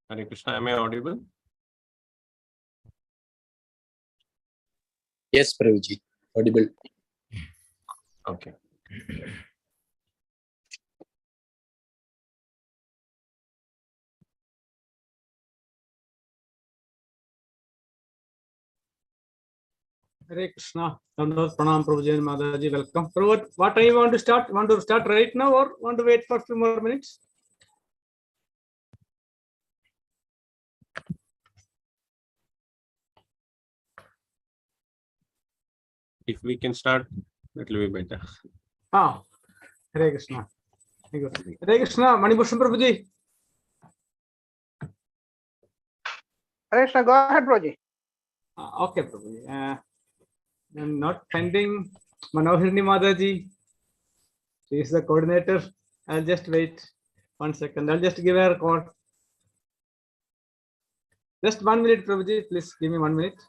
Hare Krishna, am I audible? Yes, Prabhuji, audible. Okay. Hare Krishna. Pranam Prabhuji and Mataji. Welcome. Prabhu, what time you want to start? Want to start right now or want to wait for a few more minutes? If we can start, that will be better. Ah, Hare Krishna. Hare Krishna. Manibhushan Prabhuji. Hare Krishna, go ahead, Prabhuji. Okay, Prabhuji. I'm not finding Manoharni Mataji. She is the coordinator. I'll just wait 1 second. I'll just give her a call. Just 1 minute, Prabhuji. Please give me 1 minute.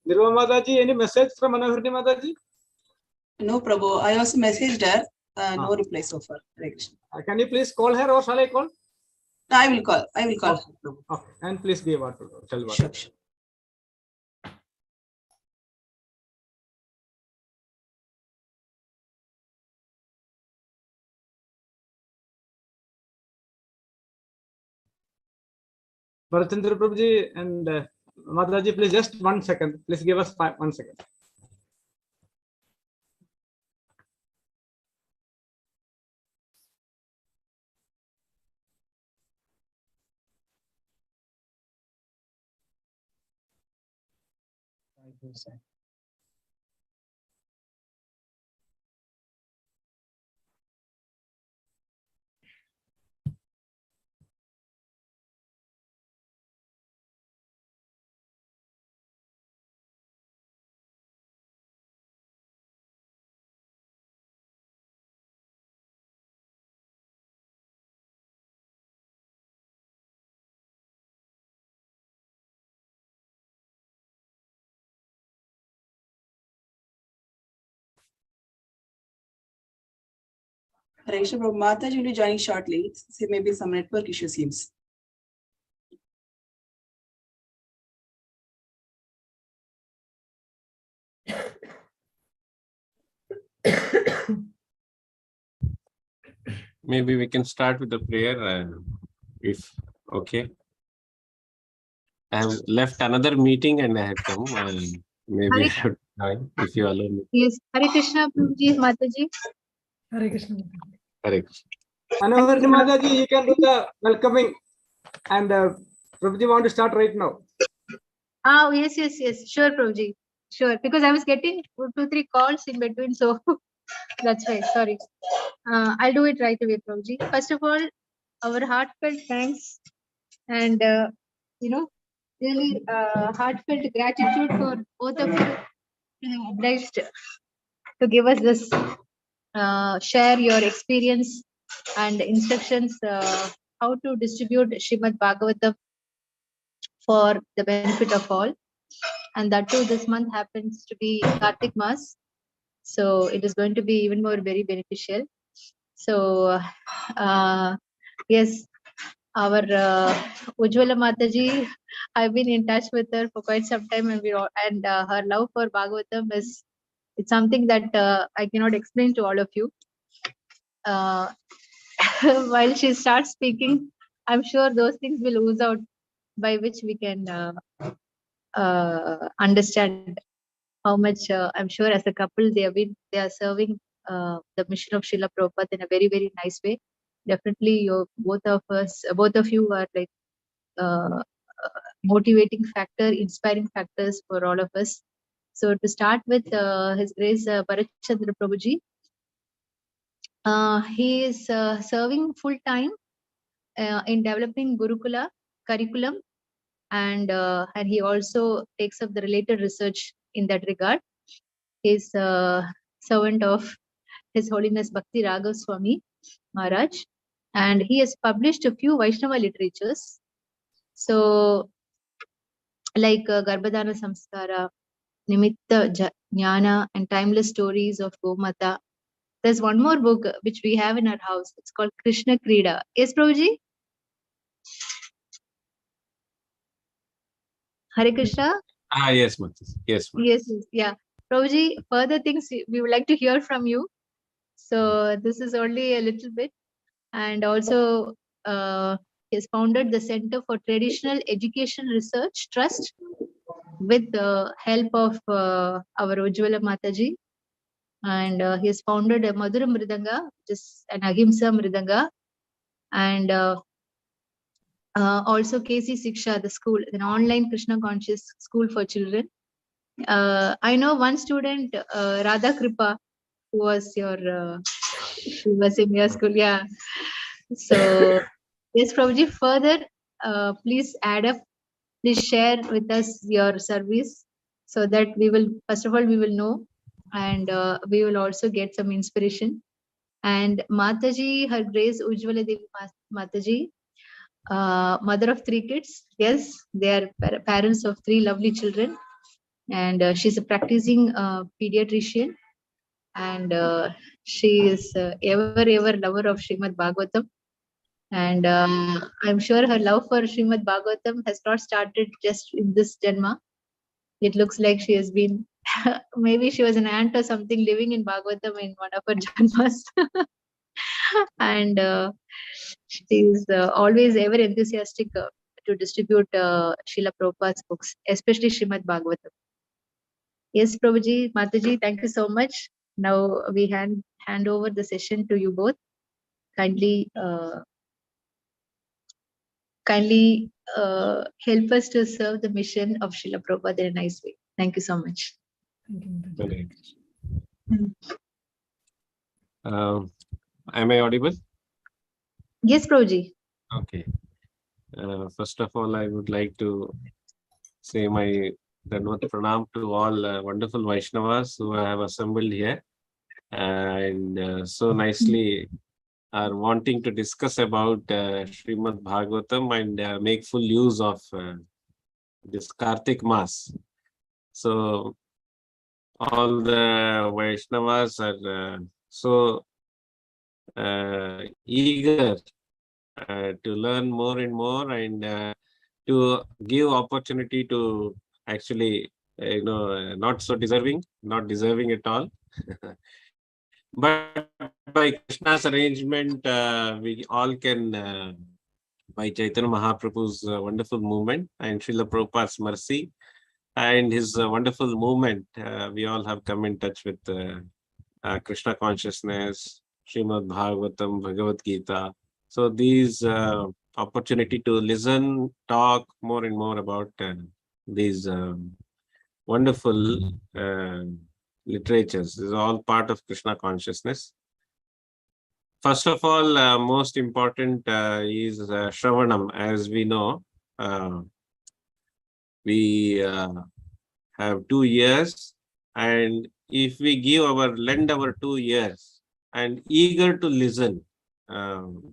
Nirva Mataji, any message from Manoharni Mataji? No, Prabhu. I also messaged her. No reply so far. Hare Krishna. Can you please call her or shall I call? I will call. I will call her, Prabhu. Okay. And please give what to tell what. Sure, sure. Bharat Prabhuji and Mataji, please just 1 second. Please give us 1 second. Hare Krishna, Prabhu. Mataji will be joining shortly. So maybe some network issue seems. Maybe we can start with the prayer, if okay. I have left another meeting and I have come. Maybe I should join if you allow me. Yes, Hare Krishna, Prabhuji, Mataji. Hare Krishna. Hare Krishna. Manoharni Mataji, you can do the welcoming. And Prabhuji want to start right now. Oh, yes, sure, Prabhuji, sure, because I was getting 2-3 calls in between, so that's why, sorry. I'll do it right away, Prabhuji. First of all, our heartfelt thanks and, really heartfelt gratitude for both of you to have obliged to give us this, share your experience and instructions, how to distribute Srimad Bhagavatam for the benefit of all. And that too, this month happens to be Kartik Mas. So it is going to be even more very beneficial. So, yes, our Ujjawla Mataji, I've been in touch with her for quite some time, and her love for Bhagavatam it's something that I cannot explain to all of you. While she starts speaking, I'm sure those things will ooze out, by which we can understand how much I'm sure as a couple they are serving the mission of Srila Prabhupada in a very, very nice way. Definitely, both of you are like motivating factor, inspiring factors for all of us. So to start with, His Grace Bharat Chandra Prabhuji, he is serving full time in developing Gurukula curriculum, and he also takes up the related research in that regard. He is a servant of His Holiness Bhakti Raghav Swami Maharaj, and he has published a few Vaishnava literatures. So, like Garbhadana Samskara, Nimitta Jnana, and Timeless Stories of Gomata, there's one more book which we have in our house. It's called Krishna Krida. Yes, Prabhuji? Hare Krishna? Yes, Mataji. Yes, Mataji. Yes, yes, yeah. Prabhuji, further things we would like to hear from you. So this is only a little bit. And also, he has founded the Center for Traditional Education Research Trust with the help of our Ujjawla Mataji. And he has founded a Madhura Mridanga, which is an Ahimsa Mridanga. And also KC Siksha, the school, an online Krishna conscious school for children. I know one student, Radha Kripa, who was she was in your school, yeah. So yes, Prabhuji, further, please add up, please share with us your service so that we will, first of all, we will know, and we will also get some inspiration. And Mataji, Her Grace Ujjawla Devi Mataji, mother of 3 kids. Yes, they are parents of 3 lovely children. And she's a practicing pediatrician. And she is ever lover of Srimad Bhagavatam. And I'm sure her love for Srimad Bhagavatam has not started just in this Janma. It looks like she has been, maybe she was an ant or something living in Bhagavatam in one of her Janmas. And she is always ever enthusiastic to distribute Srila Prabhupada's books, especially Srimad Bhagavatam. Yes, Prabhuji, Mataji, thank you so much. Now we hand over the session to you both. Kindly help us to serve the mission of Srila Prabhupada in a nice way. Thank you so much. Very good. Am I audible? Yes, Prabhuji. Okay. First of all, I would like to say my Danvat Pranam to all wonderful Vaishnavas who have assembled here and so nicely are wanting to discuss about Srimad Bhagavatam and make full use of this Kartik Mass. So all the Vaishnavas are so eager to learn more and more and to give opportunity to actually, not deserving at all. But by Krishna's arrangement, we all can, by Chaitanya Mahaprabhu's wonderful movement and Srila Prabhupada's mercy and his wonderful movement, we all have come in touch with Krishna consciousness, Srimad Bhagavatam, Bhagavad Gita. So these opportunity to listen, talk more and more about these wonderful literatures is all part of Krishna consciousness. First of all, most important is Shravanam. As we know, we have 2 years, and if we lend our 2 years and eager to listen and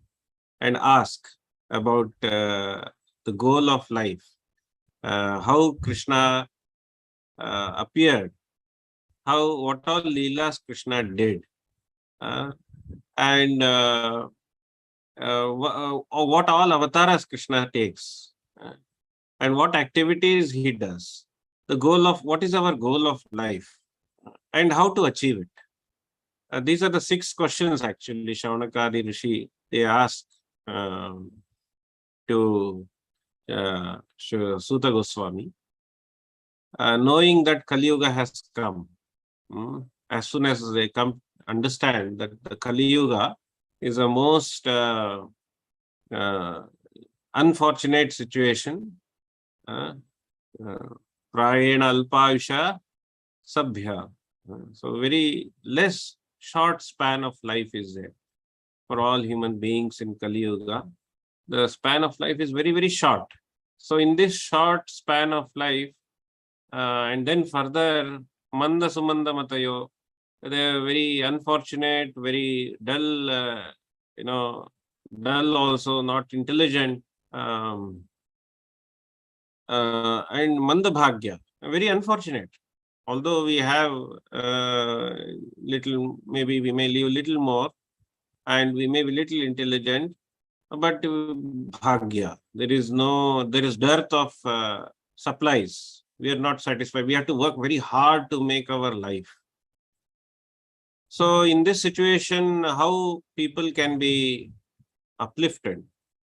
ask about the goal of life, how Krishna appeared, what all Leelas Krishna did, and what all avatars Krishna takes, and what activities he does, the goal of what is our goal of life, and how to achieve it. These are the 6 questions actually Shaunakadi Rishi they ask to Suta Goswami, knowing that Kali Yuga has come. As soon as they understand that the Kali Yuga is a most unfortunate situation, Prayena Alpayusha Sabhya. So very less short span of life is there for all human beings in Kali Yuga. The span of life is very, very short. So in this short span of life, and then further, Manda Sumanda Matayo, they are very unfortunate, very dull, dull also, not intelligent, and Manda Bhagya, very unfortunate. although we have little, maybe we may live little more and we may be little intelligent, but bhagya, there is dearth of supplies. We are not satisfied. We have to work very hard to make our life. So in this situation, how people can be uplifted?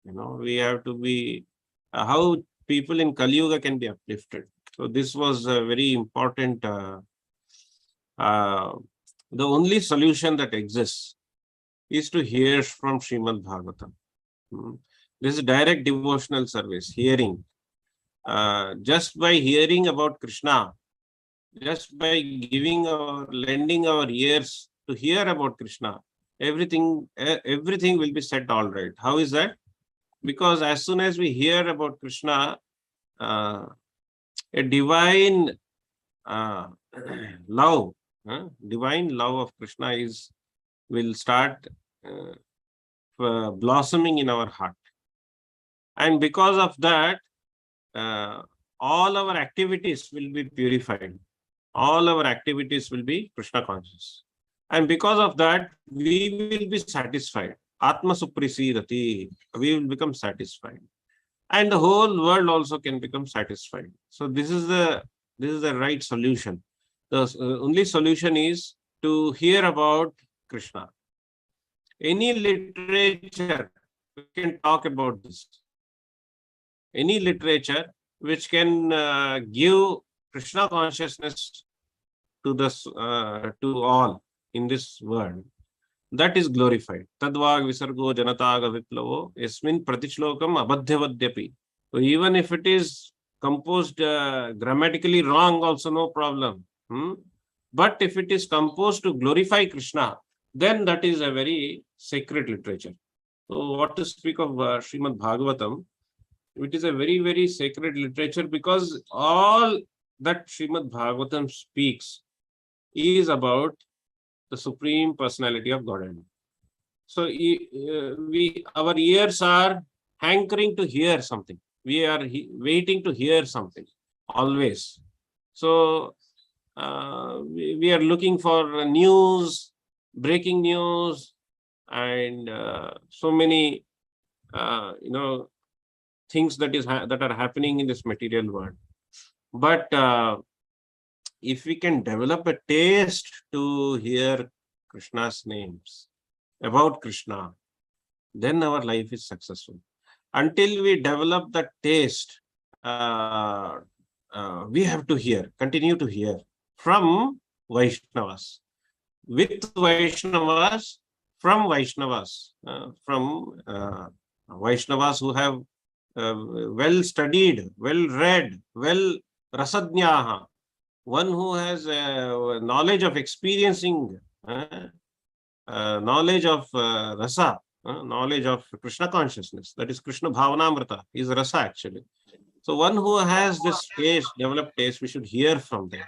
We have to be, how people in Kali Yuga can be uplifted. So this was a very important, the only solution that exists is to hear from Srimad Bhagavatam. This is direct devotional service, hearing. Just by hearing about Krishna, just by lending our ears to hear about Krishna, everything will be set all right. How is that? Because as soon as we hear about Krishna, a divine love of Krishna will start blossoming in our heart. And because of that, all our activities will be purified. All our activities will be Krishna conscious. And because of that, we will be satisfied. Atma suprisidati. We will become satisfied. And the whole world also can become satisfied. So this is the right solution. The only solution is to hear about Krishna. Any literature can talk about this. Any literature which can give Krishna consciousness to all in this world, that is glorified. Tadvag visargo janataga viplavo yasmin pratishlokam abadhyavadyapi. So even if it is composed grammatically wrong, also no problem. But if it is composed to glorify Krishna, then that is a very sacred literature. So what to speak of Srimad Bhagavatam? It is a very, very sacred literature because all that Srimad Bhagavatam speaks is about the Supreme Personality of Godhead. So our ears are hankering to hear something. We are waiting to hear something always. So we are looking for news, breaking news, and so many things that are happening in this material world. But if we can develop a taste to hear Krishna's names, about Krishna, then our life is successful. Until we develop that taste, we have to continue to hear from Vaishnavas, with Vaishnavas, from Vaishnavas, Vaishnavas who have well studied, well read, well rasadnyaha, one who has knowledge of experiencing, knowledge of rasa, knowledge of Krishna consciousness. That is Krishna Bhavanamrita, is rasa actually. So one who has this taste, developed taste, we should hear from them.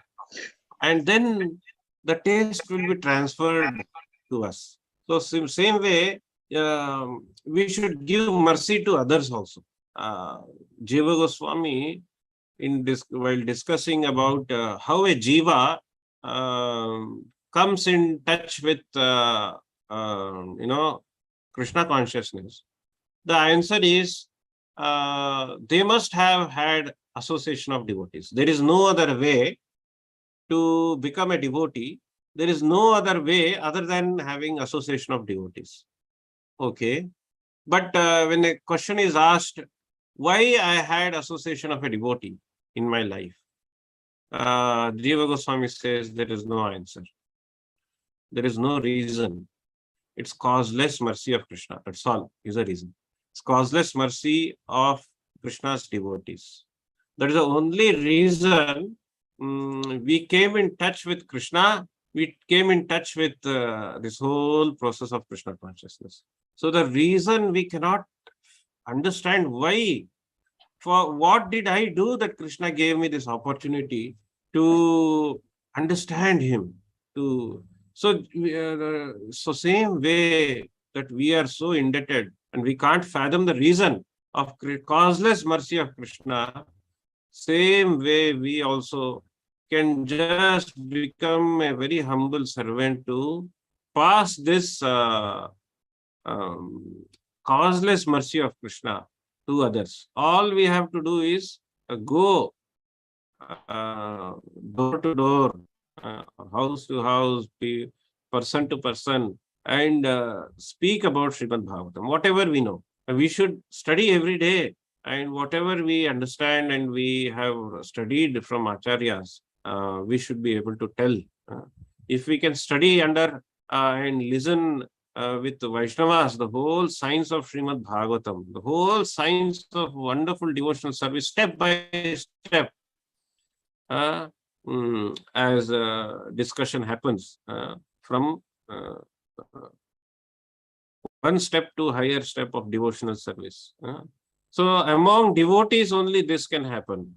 And then the taste will be transferred to us. So same way, we should give mercy to others also. Jiva Goswami, while discussing about how a jiva comes in touch with Krishna consciousness, the answer is they must have had association of devotees. There is no other way to become a devotee. There is no other way other than having association of devotees. Okay. But when a question is asked, why I had association of a devotee in my life, Jiva Goswami says there is no answer. There is no reason. It's causeless mercy of Krishna. That's all is the reason. It's causeless mercy of Krishna's devotees. That is the only reason we came in touch with Krishna. We came in touch with this whole process of Krishna consciousness. So the reason we cannot understand why, for what did I do that Krishna gave me this opportunity to understand him. So same way that we are so indebted and we can't fathom the reason of causeless mercy of Krishna, same way we also can just become a very humble servant to pass this causeless mercy of Krishna to others. All we have to do is go door to door, house to house, person to person, and speak about Srimad Bhagavatam, whatever we know. We should study every day, and whatever we understand and we have studied from Acharyas, we should be able to tell. If we can study under and listen with Vaishnavas, the whole science of Srimad Bhagavatam, the whole science of wonderful devotional service, step by step, as discussion happens from one step to higher step of devotional service. So among devotees only this can happen.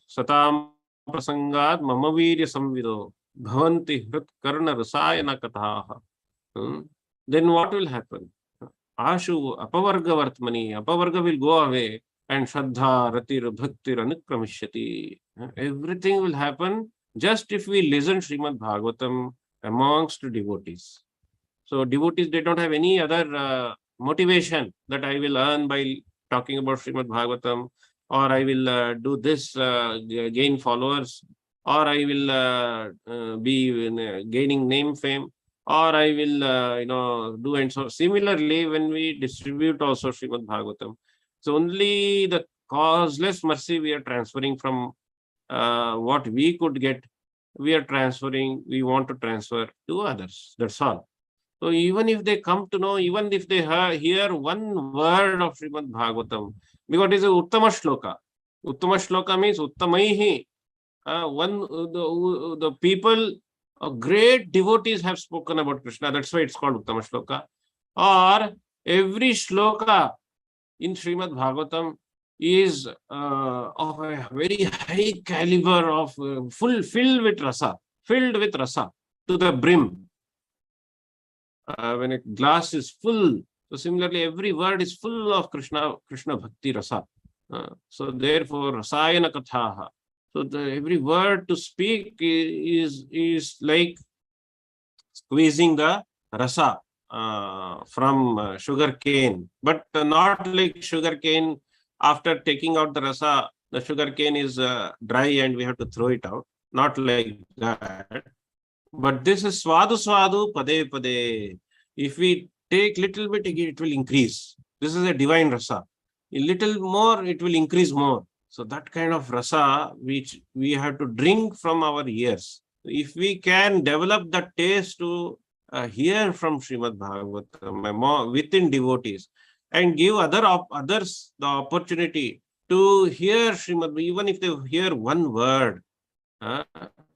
Satam prasangat mama virya samvido bhavanti hrit karna rasayana kathaha. Then what will happen? Ashu apavarga vartmani, apavarga will go away, and Shraddha, Ratir, Bhaktir, Anukramishati. Everything will happen just if we listen Srimad Bhagavatam amongst devotees. So devotees, they don't have any other motivation that I will earn by talking about Srimad Bhagavatam, or I will do this, gain followers, or I will be gaining name, fame, or I will, do and so. Similarly, when we distribute also Srimad Bhagavatam, so only the causeless mercy we are transferring from what we could get, we want to transfer to others. That's all. So even if they come to know, even if they hear one word of Srimad Bhagavatam, because it is a Uttama Shloka. Uttama Shloka means Uttamaihi. The people, great devotees have spoken about Krishna. That's why it's called Uttama Shloka. Or every shloka in Srimad Bhagavatam is of a very high caliber of filled with rasa to the brim. When a glass is full, so similarly every word is full of Krishna bhakti rasa. So therefore rasayana kathaha. So every word to speak is like squeezing the rasa from sugar cane, but not like sugar cane. After taking out the rasa, the sugar cane is dry and we have to throw it out. Not like that. But this is swadu swadu pade pade. If we take little bit, it will increase. This is a divine rasa. A little more, it will increase more. So that kind of rasa which we have to drink from our ears. If we can develop the taste to hear from Srimad Bhagavatam within devotees, and give others the opportunity to hear Srimad, even if they hear one word, so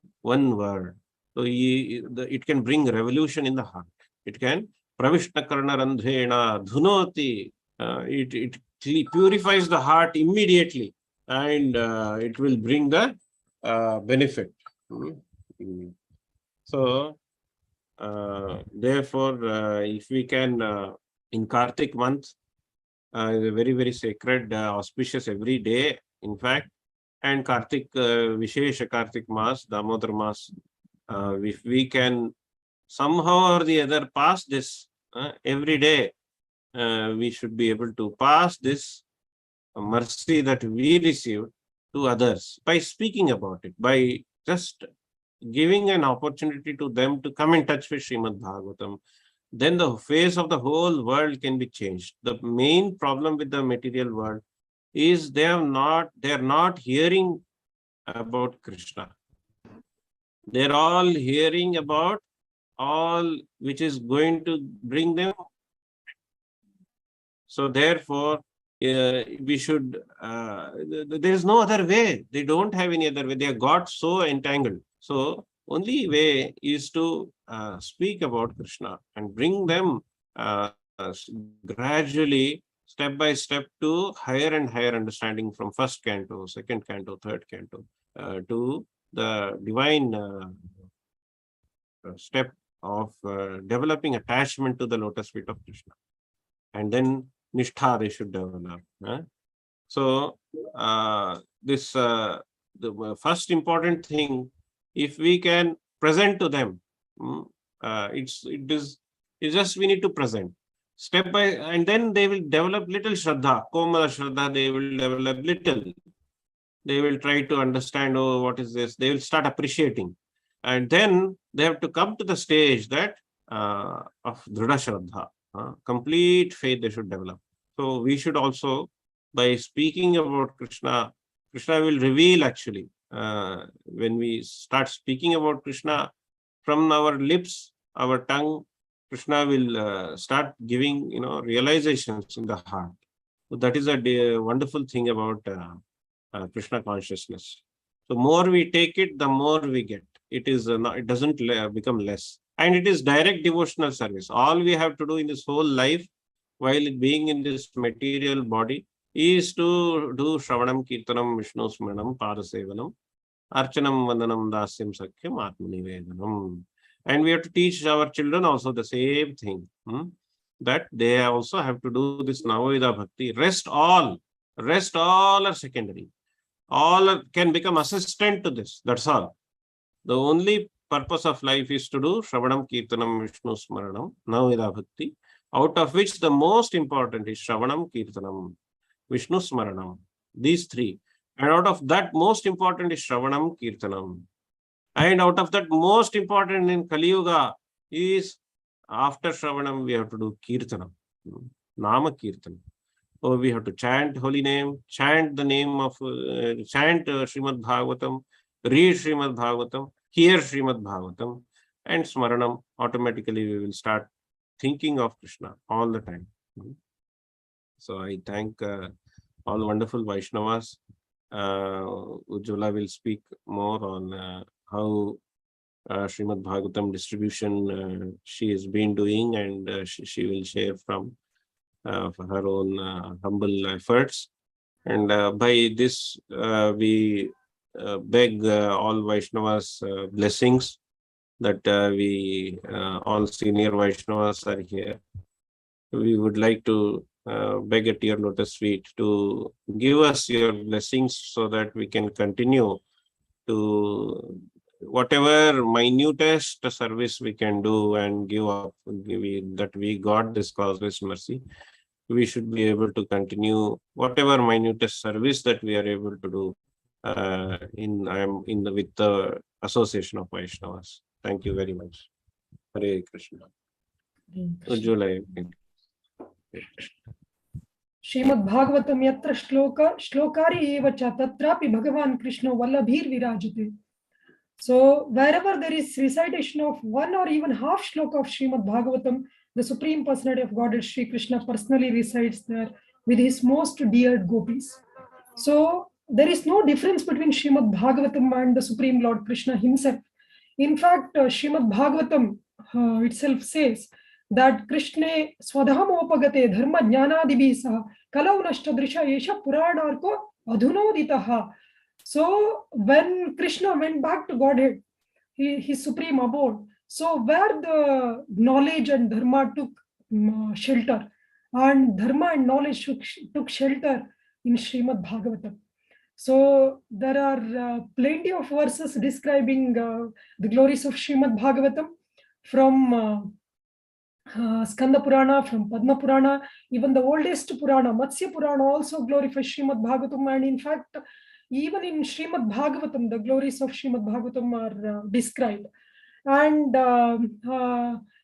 it can bring revolution in the heart. It can pravishna karna randhena dhunoti. It purifies the heart immediately, and it will bring the benefit. So therefore, if we can in Kartik month, is a very, very sacred, auspicious every day, in fact, and Kartik, Vishesha Kartik Mas, Damodar Mas, if we can somehow or the other pass this every day, we should be able to pass this mercy that we received to others by speaking about it, by just giving an opportunity to them to come in touch with Srimad Bhagavatam. Then the face of the whole world can be changed. The main problem with the material world is they are not hearing about Krishna. They're all hearing about all which is going to bring them. So therefore, we should, there is no other way. They don't have any other way. They got so entangled. So only way is to speak about Krishna and bring them gradually, step by step, to higher and higher understanding from first canto, second canto, third canto, to the divine step of developing attachment to the lotus feet of Krishna. And then nishtha they should develop. So this the first important thing if we can present to them, it's just we need to present step by, and then they will develop little Shraddha, Komala Shraddha, they will develop little. They will try to understand, oh, what is this? They will start appreciating. And then they have to come to the stage that of Dhrida Shraddha, complete faith they should develop. So we should also, by speaking about Krishna, Krishna will reveal actually. When we start speaking about Krishna from our lips, our tongue, Krishna will start giving, realizations in the heart. So that is a wonderful thing about Krishna consciousness. So more we take it, the more we get. It doesn't become less. And it is direct devotional service. All we have to do in this whole life, while being in this material body, is to do Shravanam, Kirtanam, Vishnu Smaranam, Padasevanam, Archanam, Vandanam, Dasyam, Sakyam, Atmanivedanam. And we have to teach our children also the same thing, that they also have to do this Navavida Bhakti. Rest all are secondary. All can become assistant to this. That's all. The only purpose of life is to do Shravanam, Kirtanam, Vishnu Smaranam, Navavida Bhakti, out of which the most important is Shravanam, Kirtanam, Vishnu Smaranam. These three. And out of that, most important is Shravanam, Kirtanam. And out of that, most important in Kali Yuga is, after Shravanam, we have to do Kirtanam, Nama Kirtanam. So we have to chant holy name, chant the name of, chant Srimad Bhagavatam, read Srimad Bhagavatam, hear Srimad Bhagavatam, and Smaranam. Automatically we will start thinking of Krishna all the time. So I thank all wonderful Vaishnavas. Ujjawla will speak more on how Srimad Bhagavatam distribution she has been doing, and she will share from her own humble efforts. And by this, we beg all Vaishnavas blessings, that we all senior Vaishnavas are here. We would like to beg at your lotus feet to give us your blessings, so that we can continue to whatever minutest service we can do and give up, that we got this causeless mercy. We should be able to continue whatever minutest service that we are able to do with the association of Vaishnavas. Thank you very much. Hare Krishna. Ujjawla. Srimad Bhagavatam yatra shlokari eva cha tatrapi Bhagavan Krishna vallabhir virajate. So wherever there is recitation of one or even half shloka of Srimad Bhagavatam, the Supreme Personality of Godhead Sri Krishna personally resides there with his most dear gopis. So there is no difference between Srimad Bhagavatam and the Supreme Lord Krishna himself. In fact, Srimad Bhagavatam itself says that Krishna swadhamopagate dharma jnanadibhi kalau nashtadrisha yesha puranarko adhunoditaha. So when Krishna went back to Godhead, his supreme abode, so where the knowledge and dharma took shelter, and dharma and knowledge took shelter in Srimad Bhagavatam. So there are plenty of verses describing the glories of Srimad Bhagavatam, from Skanda Purana, from Padma Purana, even the oldest Purana, Matsya Purana, also glorifies Srimad Bhagavatam. And in fact, even in Srimad Bhagavatam, the glories of Srimad Bhagavatam are described. And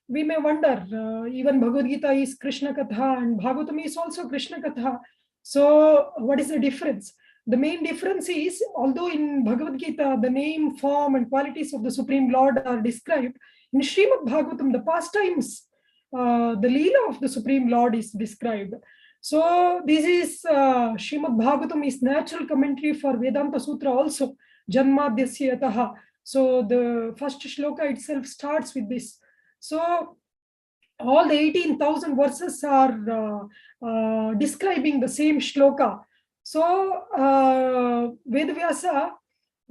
we may wonder, even Bhagavad Gita is Krishna Katha and Bhagavatam is also Krishna Katha. So what is the difference? The main difference is, although in Bhagavad Gita, the name, form and qualities of the Supreme Lord are described, in Srimad Bhagavatam, the pastimes, the Leela of the Supreme Lord is described. So this is Srimad Bhagavatam is natural commentary for Vedanta Sutra also, Janmadhyasya Yataha. So the first shloka itself starts with this. So all the 18,000 verses are describing the same shloka. So Vedavyasa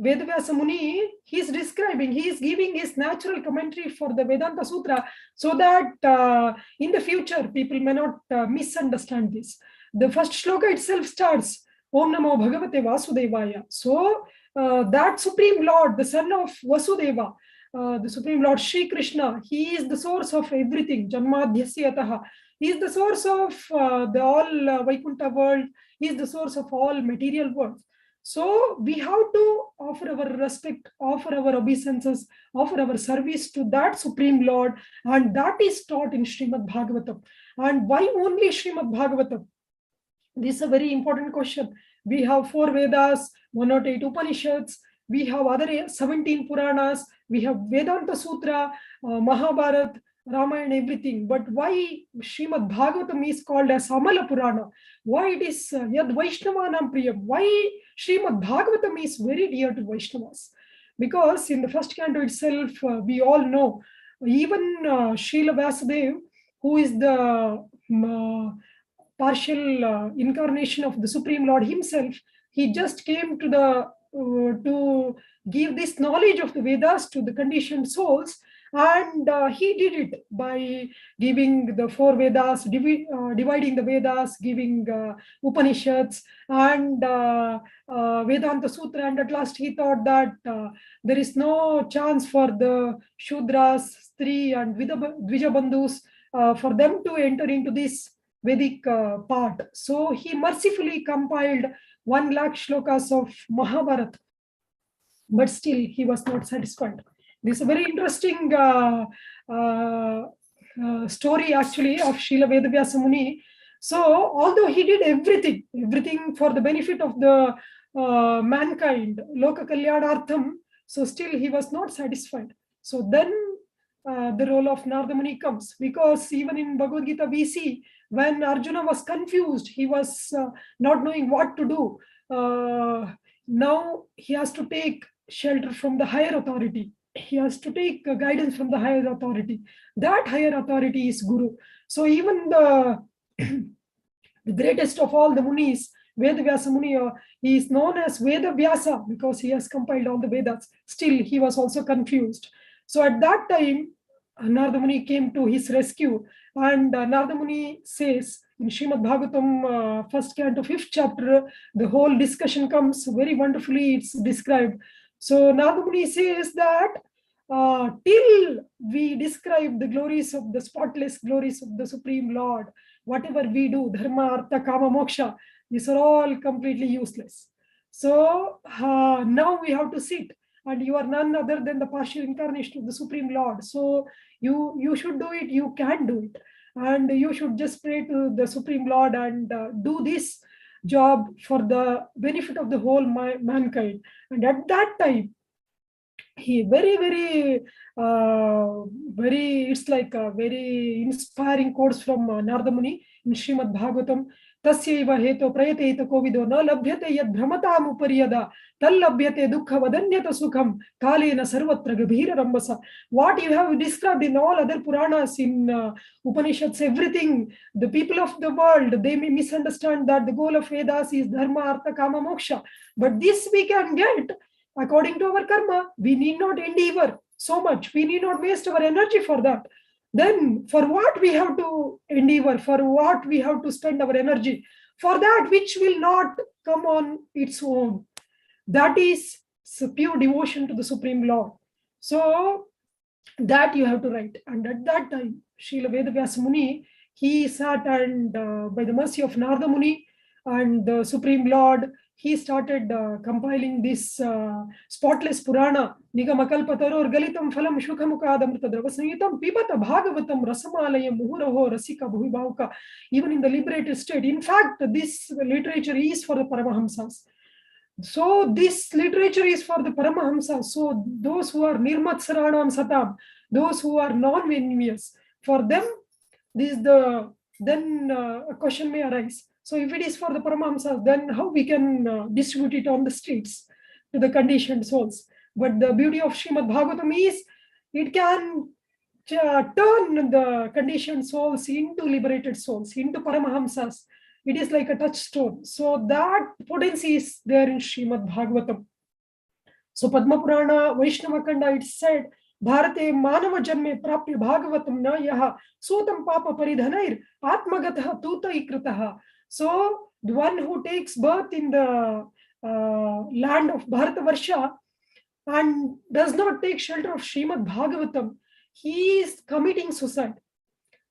Muni, he is describing, he is giving his natural commentary for the Vedanta Sutra, so that in the future people may not misunderstand this. The first shloka itself starts Om Namo Bhagavate Vasudevaya. So that Supreme Lord, the son of Vasudeva, the Supreme Lord Sri Krishna, he is the source of everything. Janmadhyasya. He is the source of the all Vaikuntha world. He is the source of all material world. So we have to offer our respect, offer our obeisances, offer our service to that Supreme Lord, and that is taught in Srimad Bhagavatam. And why only Srimad Bhagavatam? This is a very important question. We have 4 Vedas, 108 Upanishads, we have other 17 Puranas, we have Vedanta Sutra, Mahabharat, Ramayana, everything. But why Srimad Bhagavatam is called as Amala Purana? Why it is Yad Vaishnavanam Priyam? Why Srimad Bhagavatam is very dear to Vaishnavas? Because in the first canto itself, we all know, even Srila Vasudev, who is the partial incarnation of the Supreme Lord himself, he just came to the to give this knowledge of the Vedas to the conditioned souls, and he did it by giving the 4 Vedas, dividing the Vedas, giving Upanishads and Vedanta Sutra, and at last he thought that there is no chance for the Shudras, Stri and Dvija Bandhus for them to enter into this Vedic part. So he mercifully compiled 1 lakh shlokas of Mahabharat, but still he was not satisfied. This is a very interesting story actually of Srila Vedavyasa Muni. So although he did everything for the benefit of the mankind, Loka Kalyanartham, so still he was not satisfied. So then the role of Narada Muni comes, because even in Bhagavad Gita we see when Arjuna was confused, he was not knowing what to do. Now he has to take shelter from the higher authority. He has to take guidance from the higher authority. That higher authority is Guru. So even the greatest of all the Munis, Vedavyasa Muni, he is known as Vedavyasa because he has compiled all the Vedas. Still, he was also confused. So at that time, Narada Muni came to his rescue, and Narada Muni says in Srimad Bhagavatam, 1st canto, 5th chapter, the whole discussion comes very wonderfully, it's described. So Narada Muni says that till we describe the glories of the spotless glories of the Supreme Lord, whatever we do, dharma, artha, kama, moksha, these are all completely useless. So now we have to sit, and you are none other than the partial incarnation of the Supreme Lord. So you should do it, you can do it. And you should just pray to the Supreme Lord and do this job for the benefit of the whole mankind. And at that time, he very, it's like a very inspiring quotes from Narada Muni in Srimad Bhagavatam. Tasyaiva heto prayateta kovido na labhyate yad brahmatam upariyada tallabhyate dukkha vadanyata sukham kalena sarvatra gabhira rambasa. What you have described in all other Puranas, in Upanishads, everything, the people of the world, they may misunderstand that the goal of Vedas is dharma, artha, kama, moksha. But this we can get according to our karma. We need not endeavor so much. We need not waste our energy for that. Then for what we have to endeavor, for what we have to spend our energy, for that which will not come on its own. That is pure devotion to the Supreme Lord. So that you have to write. And at that time, Srila Vedavyasa Muni, he sat, and by the mercy of Narada Muni and the Supreme Lord, he started compiling this spotless Purana. Nigamakalpataror galitam phalam shukhamukadamrita dravasanitam pibata bhagavatam rasamalayam muhuraho rasika bhuvibhauka. Even in the liberated state. In fact, this literature is for the Paramahamsas. So this literature is for the Paramahamsas. So those who are nirmatsaranam satam, those who are non-envious, for them, this is the, then a question may arise. So if it is for the Paramahamsas, then how we can distribute it on the streets to the conditioned souls? But the beauty of Srimad Bhagavatam is it can turn the conditioned souls into liberated souls, into Paramahamsas. It is like a touchstone. So that potency is there in Srimad Bhagavatam. So Padma Purana, Vaishnava Kanda, it said, Bharate Manava Janme Prapya Bhagavatam na yaha Sutam Papa Paridhanair Atmagataha Tuta Ikritaha. So the one who takes birth in the land of Bharatavarsha and does not take shelter of Srimad Bhagavatam, he is committing suicide.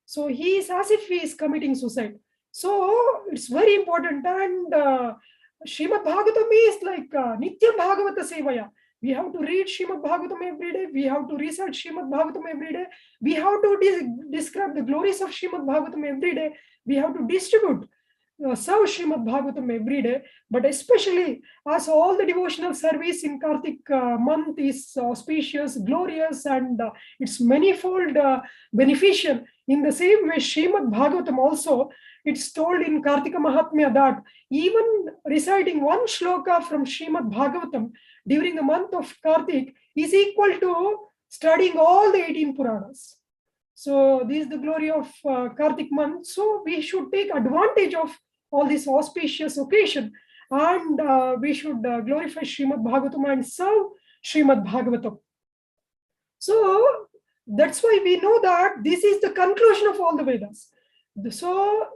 So he is as if he is committing suicide. So it's very important. And Srimad Bhagavatam is like Nitya Bhagavata Sevaya. We have to read Srimad Bhagavatam every day. We have to recite Srimad Bhagavatam every day. We have to describe the glories of Srimad Bhagavatam every day. We have to distribute, serve Srimad Bhagavatam every day. But especially as all the devotional service in Kartik month is auspicious, glorious, and it's manifold beneficial. In the same way, Srimad Bhagavatam also, it's told in Kartika Mahatmya that even reciting one shloka from Srimad Bhagavatam during the month of Kartik is equal to studying all the 18 Puranas. So this is the glory of Kartik month. So we should take advantage of all this auspicious occasion, and we should glorify Srimad Bhagavatam and serve Srimad Bhagavatam. So that's why we know that this is the conclusion of all the Vedas. So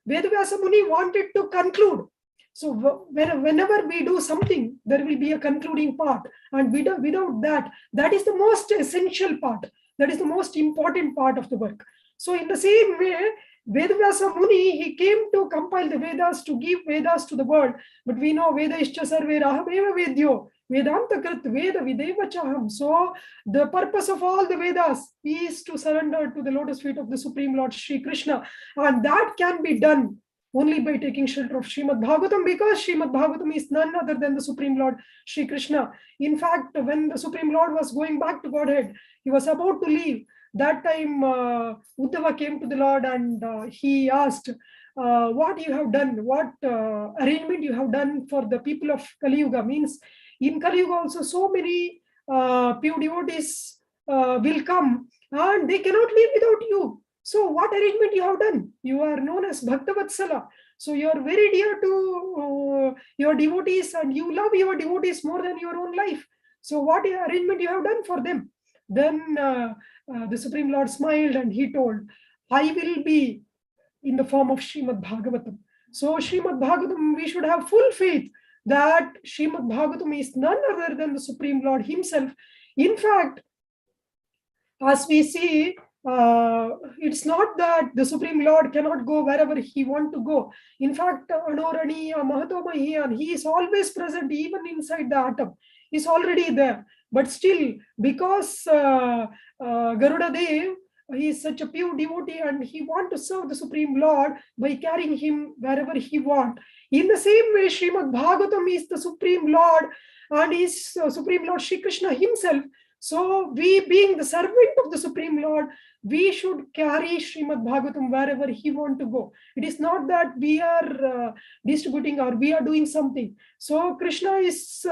Vedavyasa Muni wanted to conclude. So whenever we do something, there will be a concluding part. And without that, that is the most essential part. That is the most important part of the work. So in the same way, Vedavyasa Muni, he came to compile the Vedas, to give Vedas to the world. But we know Veda Ischa Sarve Rahameva Vedyo, Vedanta Krit Veda Videva Chaham. So the purpose of all the Vedas is to surrender to the lotus feet of the Supreme Lord Sri Krishna. And that can be done only by taking shelter of Srimad Bhagavatam, because Srimad Bhagavatam is none other than the Supreme Lord Sri Krishna. In fact, when the Supreme Lord was going back to Godhead, he was about to leave. That time Uddhava came to the Lord and he asked what you have done, what arrangement you have done for the people of Kali Yuga. Means in Kali Yuga also so many pure devotees will come and they cannot live without you. So what arrangement you have done? You are known as Bhaktavatsala. So you are very dear to your devotees and you love your devotees more than your own life. So what arrangement you have done for them? Then the Supreme Lord smiled and he told, I will be in the form of Srimad Bhagavatam. So Srimad Bhagavatam, we should have full faith that Srimad Bhagavatam is none other than the Supreme Lord himself. In fact, as we see, it's not that the Supreme Lord cannot go wherever he wants to go. In fact, Anorani, Mahatomahiyan, he is always present even inside the atom. He's already there. But still, because Garuda Dev, he is such a pure devotee and he wants to serve the Supreme Lord by carrying him wherever he wants. In the same way, Srimad Bhagavatam is the Supreme Lord and is Supreme Lord Sri Krishna himself. So we, being the servant of the Supreme Lord, we should carry Srimad Bhagavatam wherever he wants to go. It is not that we are distributing or we are doing something. So Krishna is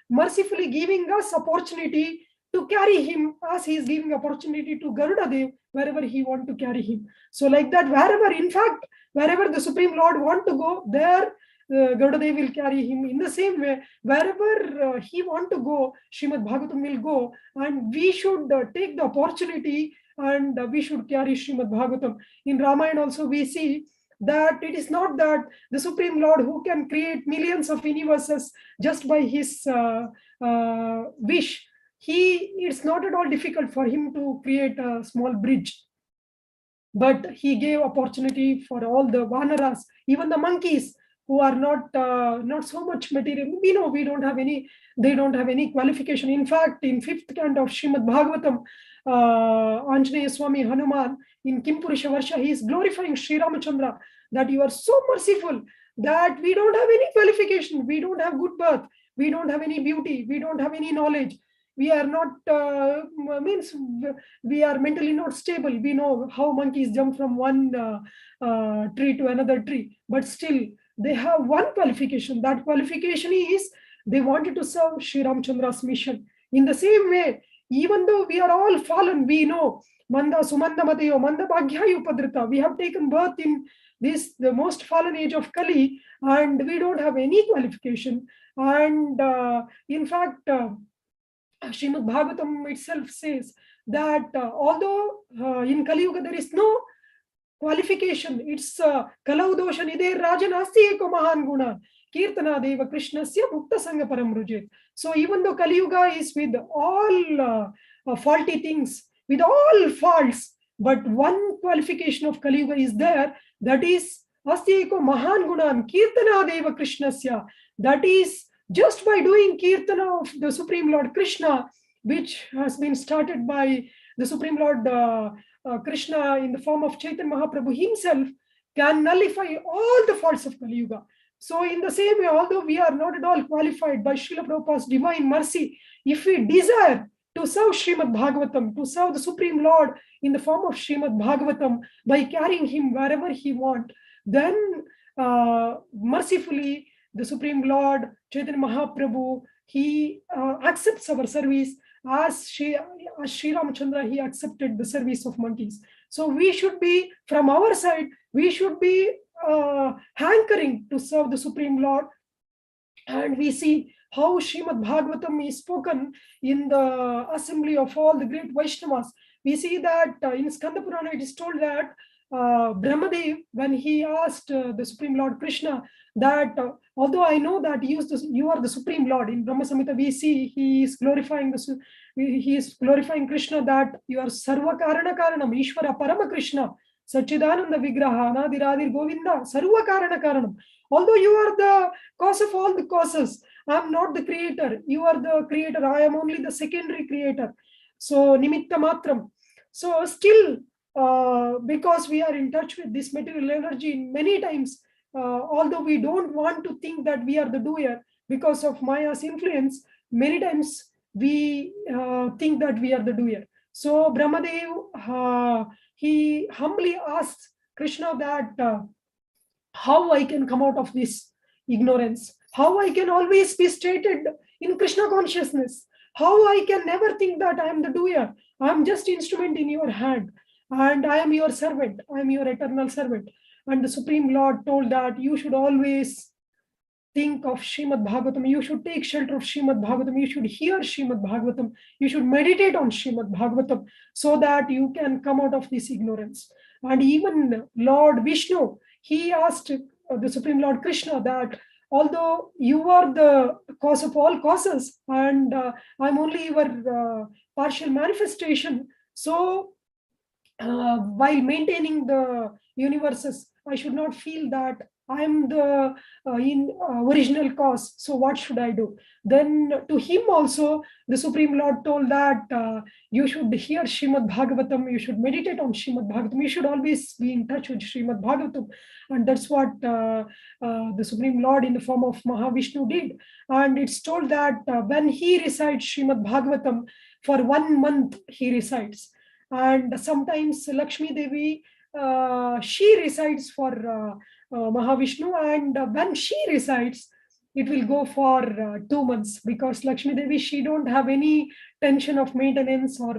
mercifully giving us opportunity to carry him as he is giving opportunity to Garuda Dev wherever he wants to carry him. So like that, wherever, in fact, wherever the Supreme Lord wants to go, there Garuda Dev will carry him. In the same way, wherever he wants to go, Srimad Bhagavatam will go, and we should take the opportunity and we should carry Srimad Bhagavatam. In Ramayana also we see that it is not that the Supreme Lord who can create millions of universes just by his wish. It's not at all difficult for him to create a small bridge. But he gave opportunity for all the Vanaras, even the monkeys, who are not so much material. We know they don't have any qualification. In fact, in 5th canto of Srimad Bhagavatam, Anjaneya Swami Hanuman, in Kim Purusha Varsha, he is glorifying Sri Ramachandra, that you are so merciful that we don't have any qualification, we don't have good birth, we don't have any beauty, we don't have any knowledge. We are not, we are mentally not stable. We know how monkeys jump from one tree to another tree, but still they have one qualification. That qualification is they wanted to serve Sri Ramachandra's mission. In the same way, even though we are all fallen, we know Manda Sumanda Matayo, Manda Bhagyaya Upadrita. We have taken birth in the most fallen age of Kali, and we don't have any qualification. And in fact, Srimad Bhagavatam itself says that although in Kali Yuga there is no qualification, it's Kalau Dosha Nide Rajanasti Eko Mahan Guna. Kirtanadeva Krishnasya Mukta Sangha Paramrujet. So even though Kali Yuga is with all faulty things, with all faults, but one qualification of Kali Yuga is there, that is Asti Eko Mahan Gunan Kirtanadeva Krishnasya. That is just by doing Kirtana of the Supreme Lord Krishna, which has been started by the Supreme Lord Krishna in the form of Chaitanya Mahaprabhu himself, can nullify all the faults of Kali Yuga. So in the same way, although we are not at all qualified by Srila Prabhupada's divine mercy, if we desire to serve Srimad Bhagavatam, to serve the Supreme Lord in the form of Srimad Bhagavatam by carrying him wherever he wants, then mercifully the Supreme Lord Chaitanya Mahaprabhu, he accepts our service as Sri Ramachandra, he accepted the service of monkeys. So we should be, from our side, we should be hankering to serve the Supreme Lord. And we see how Srimad Bhagavatam is spoken in the assembly of all the great Vaishnavas. We see that in Skanda Purana it is told that Brahmadev, when he asked the Supreme Lord Krishna that although I know that you are the Supreme Lord, in Brahma Samhita we see he is glorifying Krishna, that you are Sarva Karana Karanam, Ishvara Parama Krishna, Sachidananda Vigraha, Anadiradir Govinda, Sarva Karana Karanam. Although you are the cause of all the causes, I am not the creator, you are the creator, I am only the secondary creator. So Nimitta Matram. So still, because we are in touch with this material energy many times, although we don't want to think that we are the doer, because of Maya's influence, many times we think that we are the doer. So Brahmadev, he humbly asked Krishna that how I can come out of this ignorance, how I can always be stated in Krishna consciousness, how I can never think that I am the doer, I am just instrument in your hand, and I am your servant, I am your eternal servant. And the Supreme Lord told that you should always think of Srimad Bhagavatam, you should take shelter of Srimad Bhagavatam, you should hear Srimad Bhagavatam, you should meditate on Srimad Bhagavatam, so that you can come out of this ignorance. And even Lord Vishnu, he asked the Supreme Lord Krishna that although you are the cause of all causes and I'm only your partial manifestation, so while maintaining the universes, I should not feel that I am the original cause. So what should I do? Then to him also, the Supreme Lord told that you should hear Srimad Bhagavatam, you should meditate on Srimad Bhagavatam, you should always be in touch with Srimad Bhagavatam. And that's what the Supreme Lord in the form of Mahavishnu did. And it's told that when he recites Srimad Bhagavatam, for 1 month he recites. And sometimes Lakshmi Devi, she recites for Mahavishnu, and when she recites, it will go for 2 months, because Lakshmi Devi, she don't have any tension of maintenance or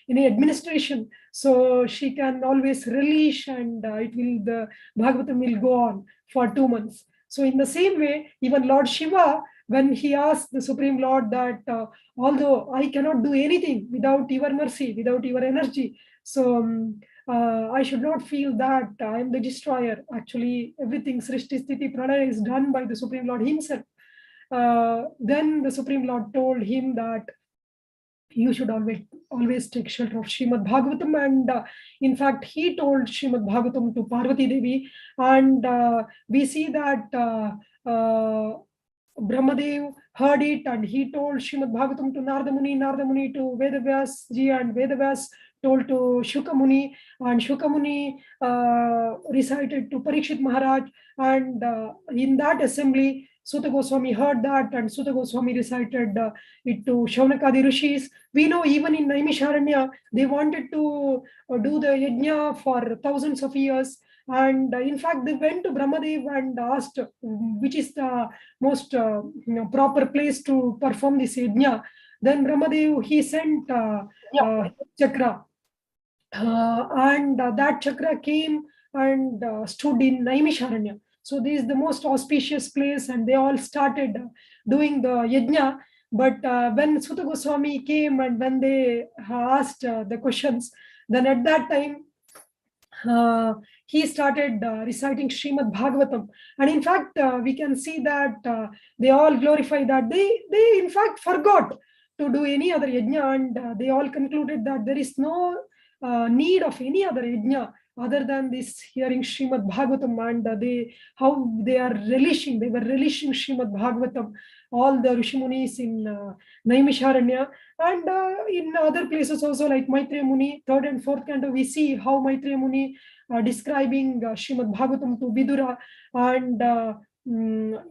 any administration, so she can always release, and the Bhagavatam will go on for 2 months. So in the same way, even Lord Shiva, when he asked the Supreme Lord that although I cannot do anything without your mercy, without your energy, so I should not feel that I am the destroyer. Actually, everything Srishti Sthiti Pralaya is done by the Supreme Lord himself. Then the Supreme Lord told him that you should always take shelter of Srimad Bhagavatam, and in fact he told Srimad Bhagavatam to Parvati Devi, and we see that Brahmadev heard it, and he told Srimad Bhagavatam to Narada Muni to Vedavyas ji, and Vedavyas told to Shuka Muni, and Shuka Muni recited to Parikshit Maharaj, and in that assembly Suta Goswami heard that, and Suta Goswami recited it to Shaunakadi Rishis. We know even in Naimisharanya, they wanted to do the yajna for thousands of years. And in fact, they went to Brahmadev and asked which is the most proper place to perform this yajna. Then Brahmadev, he sent chakra. And that chakra came and stood in Naimisharanya. So this is the most auspicious place, and they all started doing the yajna. But when Suta Goswami came and when they asked the questions, then at that time he started reciting Srimad Bhagavatam. And in fact, we can see that they all glorify that. They in fact forgot to do any other yajna, and they all concluded that there is no need of any other yajna other than this hearing Srimad Bhagavatam, and they were relishing Srimad Bhagavatam, all the Rishimunis in Naimisharanya, and in other places also, like Maitreya Muni, 3rd and 4th canto, we see how Maitreya Muni describing Srimad Bhagavatam to Vidura, and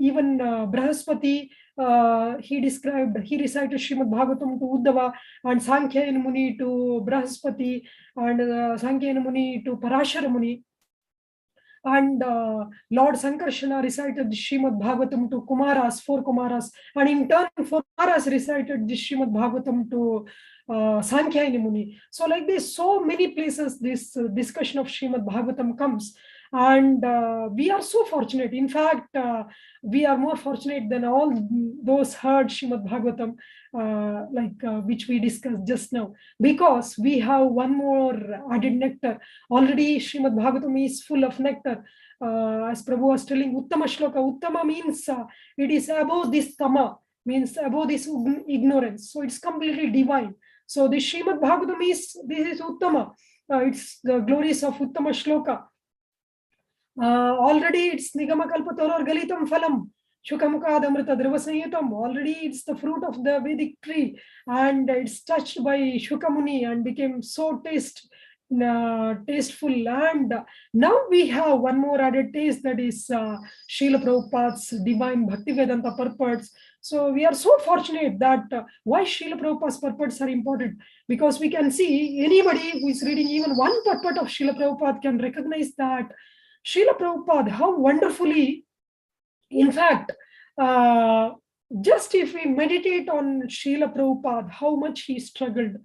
even Brahaspati, he recited Srimad Bhagavatam to Uddhava, and Sankhya Muni to Brahaspati, and Sankhya Muni to Parashara Muni. And Lord Sankarsana recited the Srimad Bhagavatam to Kumaras, 4 Kumaras, and in turn 4 Kumaras recited the Srimad Bhagavatam to Sankhya Muni. So like this, so many places this discussion of Srimad Bhagavatam comes, and we are so fortunate. In fact, we are more fortunate than all those heard Srimad Bhagavatam, which we discussed just now, because we have one more added nectar. Already Srimad Bhagavatam is full of nectar. As Prabhu was telling, Uttama Shloka. Uttama means it is above this tama, means above this ignorance. So it's completely divine. So the Srimad Bhagavatam this is Uttama. It's the glories of Uttama Shloka. Already it's Nigama Kalpatoror Galitam Phalam. Shukamukadamrita Dravasanyutam. Already it's the fruit of the Vedic tree, and it's touched by Shukamuni and became so tasteful. And now we have one more added taste, that is Srila Prabhupada's divine Bhaktivedanta purports. So we are so fortunate that why Srila Prabhupada's purports are important, because we can see anybody who is reading even one purport of Srila Prabhupada can recognize that Srila Prabhupada, how wonderfully, in fact, just if we meditate on Srila Prabhupada, how much he struggled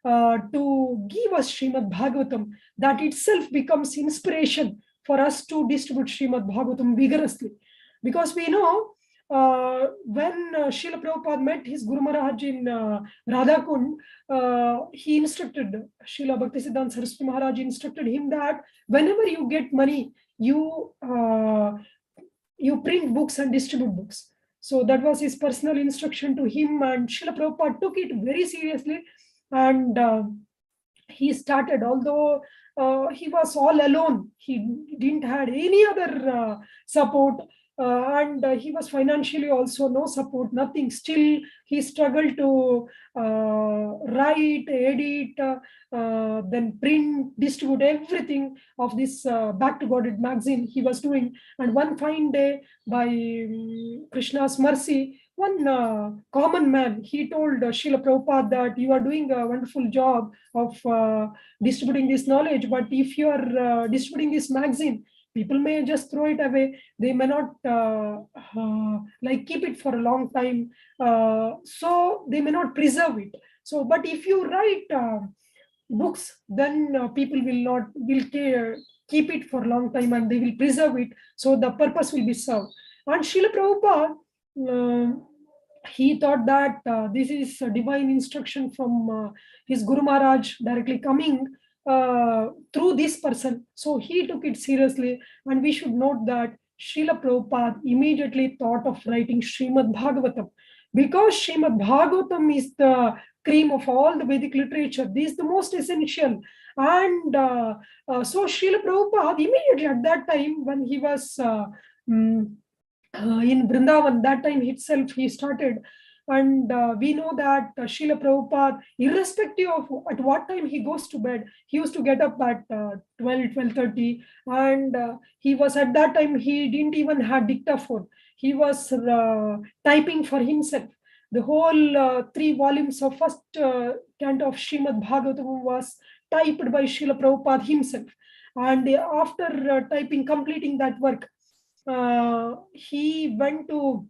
to give us Srimad Bhagavatam, that itself becomes inspiration for us to distribute Srimad Bhagavatam vigorously. Because we know when Srila Prabhupada met his Guru Maharaj in Radhakund, he instructed, Srila Bhaktisiddhanta Saraswati Maharaj instructed him that whenever you get money, you print books and distribute books. So that was his personal instruction to him, and Srila Prabhupada took it very seriously, and he started, although he was all alone, he didn't have any other support, and he was financially also no support, nothing. Still, he struggled to write, edit, then print, distribute everything of this Back to Godhead magazine he was doing. And one fine day, by Krishna's mercy, one common man, he told Srila Prabhupada that you are doing a wonderful job of distributing this knowledge, but if you are distributing this magazine, people may just throw it away. They may not keep it for a long time. So they may not preserve it. So, but if you write books, then people will keep it for a long time, and they will preserve it. So the purpose will be served. And Srila Prabhupada, he thought that this is a divine instruction from his Guru Maharaj directly coming through this person. So he took it seriously, and we should note that Srila Prabhupada immediately thought of writing Srimad Bhagavatam, because Srimad Bhagavatam is the cream of all the Vedic literature. This is the most essential. And so Srila Prabhupada immediately at that time, when he was in Vrindavan, that time itself he started. And we know that Srila Prabhupada, irrespective of at what time he goes to bed, he used to get up at 12:30, and he was at that time, he didn't even have dictaphone. He was typing for himself. The whole 3 volumes of first canto of Srimad Bhagavatam was typed by Srila Prabhupada himself. And after completing that work, he went to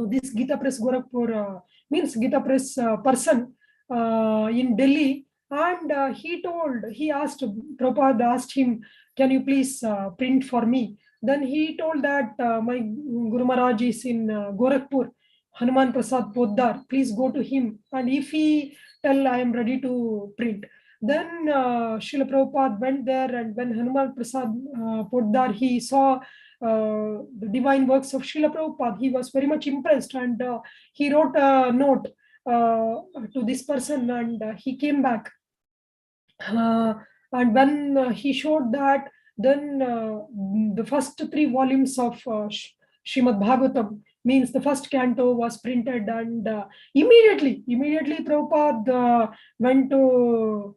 this Gita Press Gorakhpur, means Gita Press person in Delhi, and he asked, Prabhupada asked him, can you please print for me? Then he told that my Guru Maharaj is in Gorakhpur, Hanuman Prasad Poddar, please go to him, and if he tell I am ready to print. Then Srila Prabhupada went there, and when Hanuman Prasad Poddar, he saw the divine works of Srila Prabhupada, he was very much impressed, and he wrote a note to this person, and he came back. And when he showed that, then the first 3 volumes of Srimad Bhagavatam, means the first canto, was printed, and immediately Prabhupada went to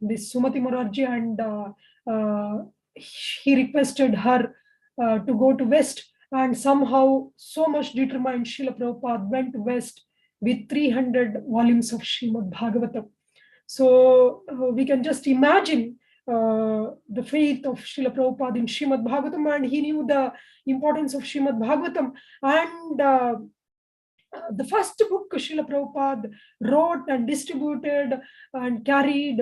this Sumati Morarji, and he requested her to go to West, and somehow, so much determined, Srila Prabhupada went to West with 300 volumes of Srimad Bhagavatam. So we can just imagine the faith of Srila Prabhupada in Srimad Bhagavatam, and he knew the importance of Srimad Bhagavatam. And the first book Srila Prabhupada wrote and distributed and carried.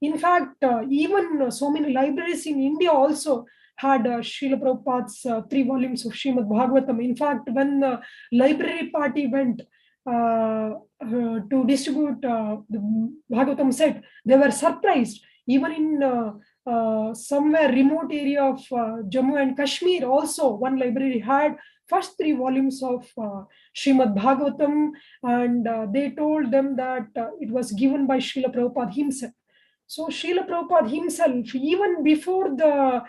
In fact, even so many libraries in India also had Srila Prabhupada's 3 volumes of Srimad Bhagavatam. In fact, when the library party went to distribute the Bhagavatam set, they were surprised. Even in somewhere remote area of Jammu and Kashmir, also one library had first 3 volumes of Srimad Bhagavatam, and they told them that it was given by Srila Prabhupada himself. So Srila Prabhupada himself, even before the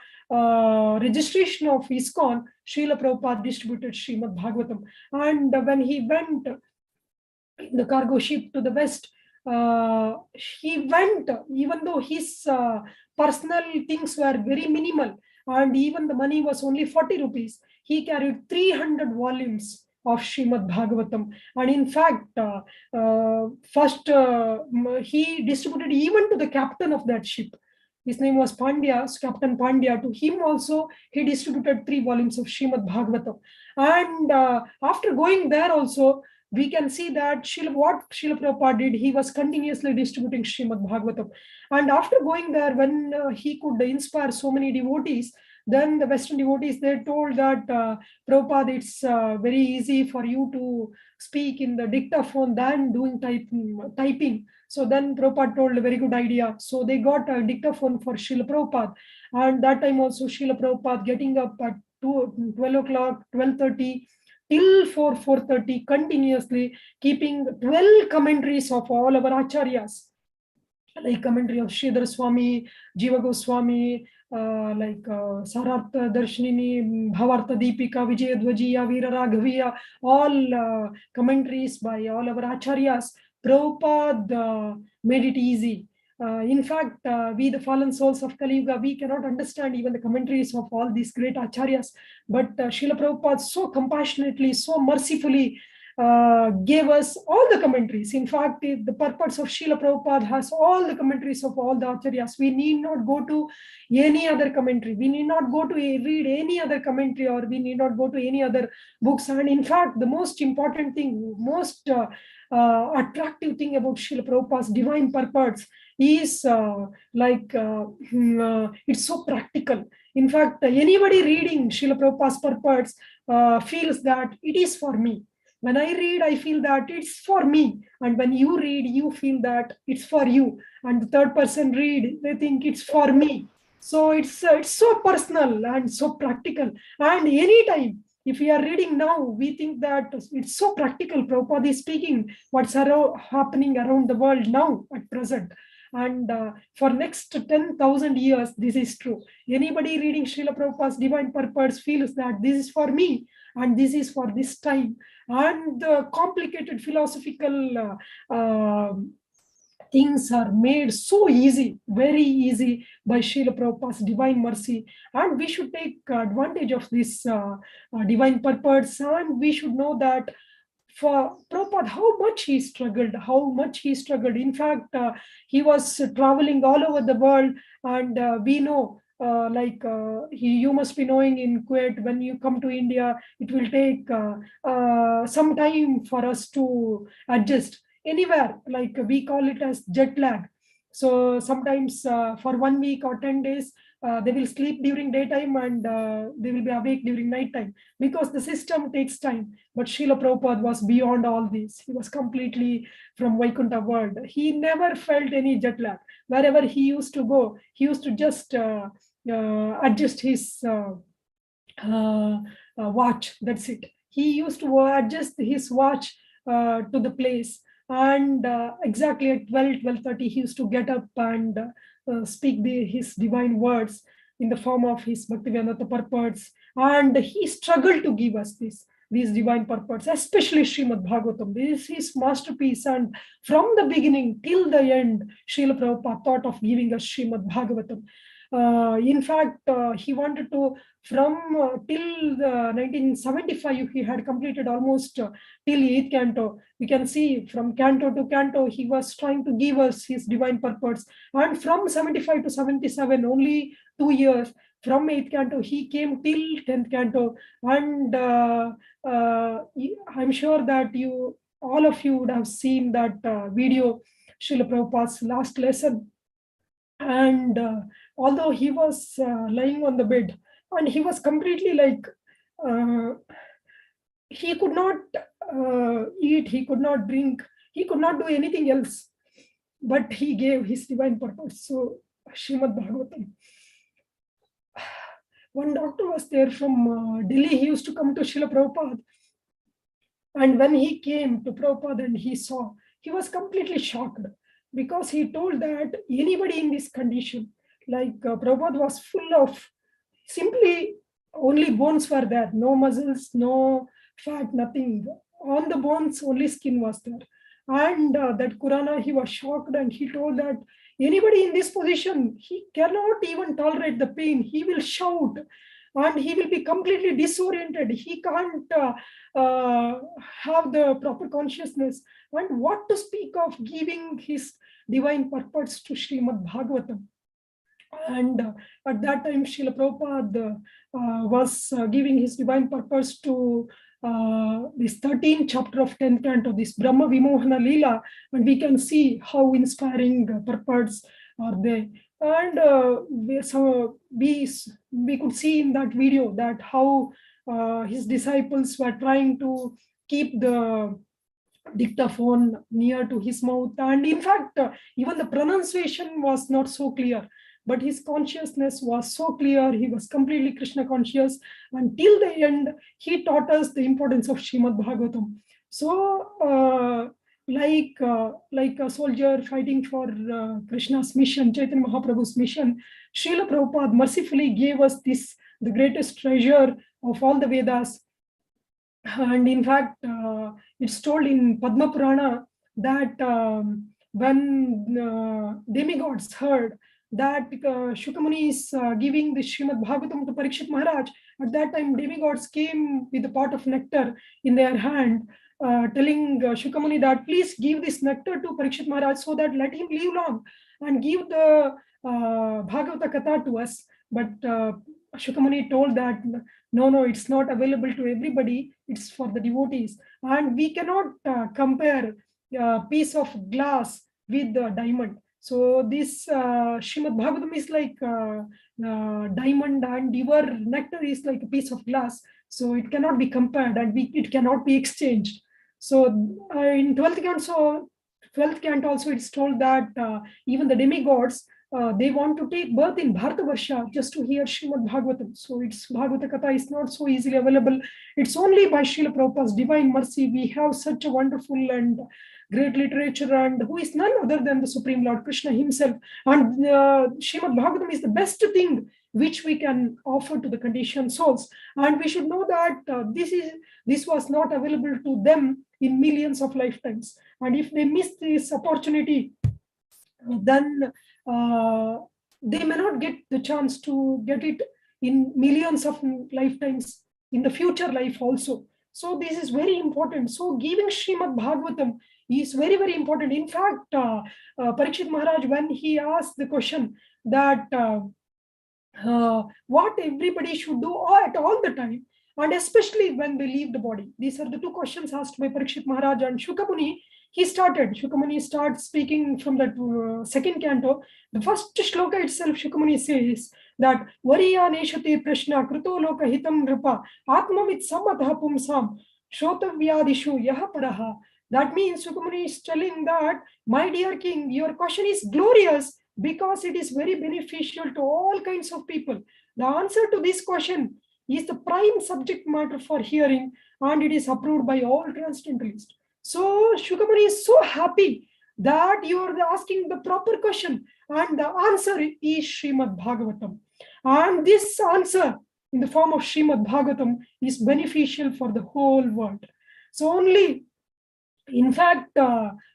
registration of ISKCON, Srila Prabhupada distributed Srimad Bhagavatam. And when he went in the cargo ship to the West, he went, even though his personal things were very minimal, and even the money was only 40 rupees, he carried 300 volumes of Srimad Bhagavatam. And in fact, first he distributed even to the captain of that ship. His name was Pandya, Captain Pandya. To him also, he distributed 3 volumes of Srimad Bhagavatam. And after going there also, we can see that what Srila Prabhupada did, he was continuously distributing Srimad Bhagavatam. And after going there, when he could inspire so many devotees, then the Western devotees, they told that Prabhupada, it's very easy for you to speak in the dictaphone than doing typing. So then Prabhupada told a very good idea. So they got a dictaphone for Srila Prabhupada. And that time also Srila Prabhupada getting up at 12 o'clock, 12:30, till 4:30, continuously keeping 12 commentaries of all our acharyas, like commentary of Sridhar Swami, Jiva Goswami, like Sarartha Darshanini, Bhavartha Deepika, Vijayadvajiya, Veera Raghaviya, all commentaries by all our acharyas. Prabhupada made it easy. In fact, we, the fallen souls of Kali Yuga, we cannot understand even the commentaries of all these great acharyas. But Srila Prabhupada so compassionately, so mercifully gave us all the commentaries. In fact, the purpose of Srila Prabhupada has all the commentaries of all the acharyas. We need not go to any other commentary. We need not go to read any other commentary, or we need not go to any other books. And in fact, the most important thing, most attractive thing about Srila Prabhupada's divine purpose is it's so practical. In fact, anybody reading Srila Prabhupada's purpose feels that it is for me. When I read, I feel that it's for me. And when you read, you feel that it's for you. And the third person read, they think it's for me. So it's so personal and so practical. And anytime, if we are reading now, we think that it's so practical. Prabhupada is speaking what's happening around the world now at present. And for next 10,000 years, this is true. Anybody reading Srila Prabhupada's divine purpose feels that this is for me, and this is for this time. And the complicated philosophical things are made so easy, very easy by Srila Prabhupada's divine mercy. And we should take advantage of this divine purpose. And we should know that for Prabhupada, how much he struggled. In fact, he was traveling all over the world. And we know, you must be knowing in Kuwait, when you come to India, it will take some time for us to adjust. Anywhere, like we call it as jet lag. So sometimes for 1 week or 10 days, they will sleep during daytime and they will be awake during nighttime, because the system takes time. But Srila Prabhupada was beyond all this. He was completely from Vaikuntha world. He never felt any jet lag. Wherever he used to go, he used to just adjust his watch. That's it. He used to adjust his watch to the place, and exactly at 12:30 he used to get up and speak his divine words in the form of his Bhaktivedanta purports. And he struggled to give us these divine purports, especially Srimad Bhagavatam. This is his masterpiece, and from the beginning till the end, Srila Prabhupada thought of giving us Srimad Bhagavatam. In fact, he wanted to, from till 1975, he had completed almost till 8th canto. We can see from canto to canto, he was trying to give us his divine purports. And from 75 to 77, only 2 years, from 8th canto, he came till 10th canto. And I'm sure that all of you would have seen that video, Srila Prabhupada's last lesson. And although he was lying on the bed, and he was completely like, he could not eat, he could not drink, he could not do anything else, but he gave his divine purpose. So Srimad Bhagavatam. One doctor was there from Delhi. He used to come to Srila Prabhupada, and when he came to Prabhupada and he saw, he was completely shocked, because he told that anybody in this condition, like Prabhupada was full of simply only bones were there, no muscles, no fat, nothing. On the bones, only skin was there. And that Kurana, he was shocked, and he told that anybody in this position, he cannot even tolerate the pain. He will shout and he will be completely disoriented. He can't have the proper consciousness. And what to speak of giving his divine purpose to Srimad Bhagavatam. And at that time, Srila Prabhupada was giving his divine purpose to this 13th chapter of 10th canto, this Brahma Vimohana Leela, and we can see how inspiring purports are they. And we could see in that video that how his disciples were trying to keep the dictaphone near to his mouth, and in fact even the pronunciation was not so clear, but his consciousness was so clear. He was completely Krishna conscious, and till the end he taught us the importance of Srimad Bhagavatam. So like a soldier fighting for Krishna's mission, Chaitanya Mahaprabhu's mission, Srila Prabhupada mercifully gave us the greatest treasure of all the Vedas. And in fact, it's told in Padma Purana that when demigods heard that Shukamuni is giving the Srimad Bhagavatam to Parikshit Maharaj, at that time demigods came with a pot of nectar in their hand, telling Shukamuni that please give this nectar to Parikshit Maharaj so that let him live long and give the Bhagavata Katha to us. But Shukamuni told that no, it's not available to everybody, it's for the devotees. And we cannot compare a piece of glass with the diamond. So this Srimad Bhagavatam is like diamond, and your nectar is like a piece of glass. So it cannot be compared, and it cannot be exchanged. So in 12th canto also it's told that even the demigods, they want to take birth in Bharatavarsha just to hear Srimad Bhagavatam. So its Bhagavata Katha is not so easily available. It's only by Srila Prabhupada's divine mercy we have such a wonderful and great literature, and who is none other than the Supreme Lord Krishna himself. And Srimad Bhagavatam is the best thing which we can offer to the conditioned souls. And we should know that this was not available to them in millions of lifetimes. And if they miss this opportunity, then they may not get the chance to get it in millions of lifetimes in the future life also. So this is very important. So giving Srimad Bhagavatam is very, very important. In fact, Parikshit Maharaj, when he asked the question that what everybody should do at all the time, and especially when they leave the body. These are the two questions asked by Parikshit Maharaj, and Shukamuni, Shukamuni starts speaking from that second canto. The first shloka itself, Shukamuni says that Variya Neshate Prashna Kruto Loka Hitam Nripa Atmavit Samatha Pumsam Shotavyadishu Yaha Paraha. That means Sukamuni is telling that, my dear king, your question is glorious because it is very beneficial to all kinds of people. The answer to this question is the prime subject matter for hearing, and it is approved by all transcendentalists. So Shukamuni is so happy that you are asking the proper question, and the answer is Srimad Bhagavatam. And this answer in the form of Srimad Bhagavatam is beneficial for the whole world. So only, in fact,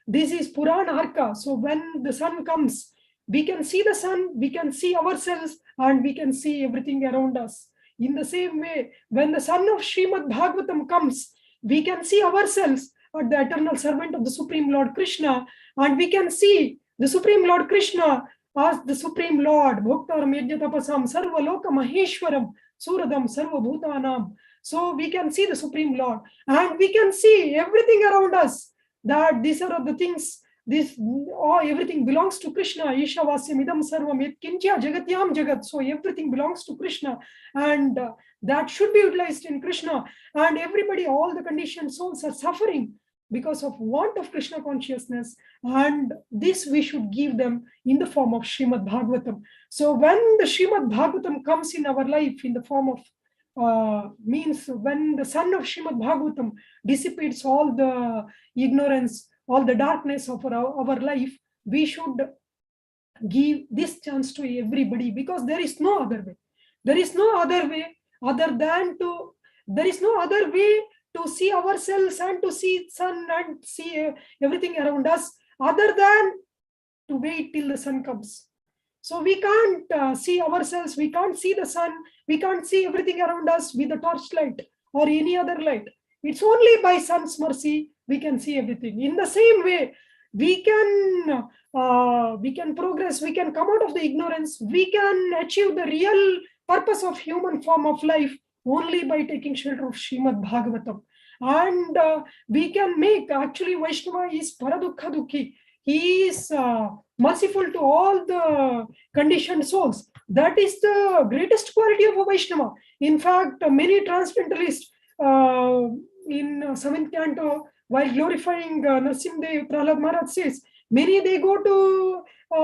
this is Purana Arka. So when the sun comes, we can see the sun, we can see ourselves, and we can see everything around us. In the same way, when the sun of Srimad Bhagavatam comes, we can see ourselves as the eternal servant of the Supreme Lord Krishna, and we can see the Supreme Lord Krishna as the Supreme Lord, Bhoktaram Yajnatapasam Sarva Loka Maheshwaram Suradam Sarva Bhutanam. So we can see the Supreme Lord, and we can see everything around us, that these are the things, everything belongs to Krishna. Ishavasyam idam sarvam yat kinchya jagatyam jagat. So everything belongs to Krishna, and that should be utilized in Krishna. And everybody, all the conditioned souls are suffering because of want of Krishna consciousness, and this we should give them in the form of Srimad Bhagavatam. So when the Srimad Bhagavatam comes in our life in the form of means when the sun of Srimad Bhagavatam dissipates all the ignorance, all the darkness of our life, we should give this chance to everybody, because there is no other way. There is no other way other than to, there is no other way to see ourselves and to see sun and see everything around us other than to wait till the sun comes. So we can't see ourselves, we can't see the sun, we can't see everything around us with the torchlight or any other light. It's only by sun's mercy we can see everything. In the same way, we can progress, we can come out of the ignorance, we can achieve the real purpose of human form of life only by taking shelter of Srimad Bhagavatam. And we can make, actually Vaishnava is Paradukha Dukhi. He is merciful to all the conditioned souls. That is the greatest quality of a Vaishnava. In fact, many transcendentalists in 7th canto, while glorifying Narsimhadev, Prahlad Maharaj says, many they go to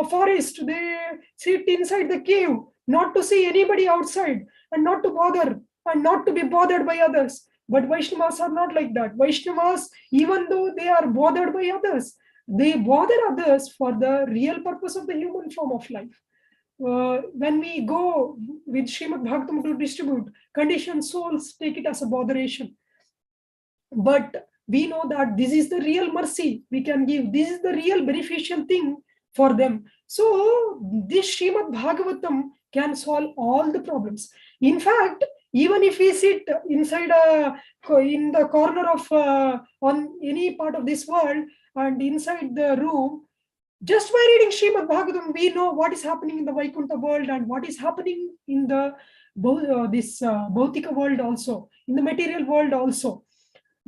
forest, they sit inside the cave, not to see anybody outside, and not to bother, and not to be bothered by others. But Vaishnavas are not like that. Vaishnavas, even though they are bothered by others, they bother others for the real purpose of the human form of life. When we go with Srimad Bhagavatam to distribute, conditioned souls take it as a botheration. But we know that this is the real mercy we can give. This is the real beneficial thing for them. So this Srimad Bhagavatam can solve all the problems. In fact, even if we sit inside in the corner of on any part of this world and inside the room, just by reading Srimad Bhagavatam, we know what is happening in the Vaikuntha world and what is happening in the Bhautika world also, in the material world also.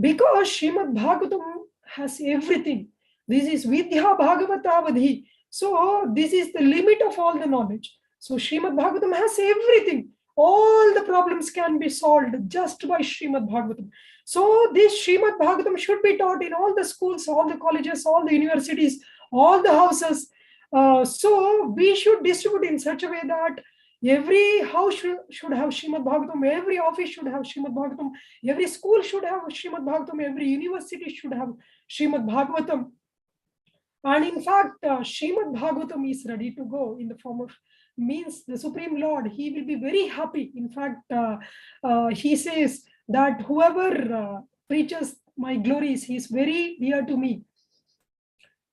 Because Srimad Bhagavatam has everything. This is Vidya Bhagavatavadhi. So this is the limit of all the knowledge. So Srimad Bhagavatam has everything. All the problems can be solved just by Srimad Bhagavatam. So this Srimad Bhagavatam should be taught in all the schools, all the colleges, all the universities, all the houses. So we should distribute in such a way that every house should have Srimad Bhagavatam, every office should have Srimad Bhagavatam, every school should have Srimad Bhagavatam, every university should have Srimad Bhagavatam. And in fact, Srimad Bhagavatam is ready to go in the form of, means the Supreme Lord, he will be very happy. In fact, he says that whoever preaches my glories, he is very dear to me.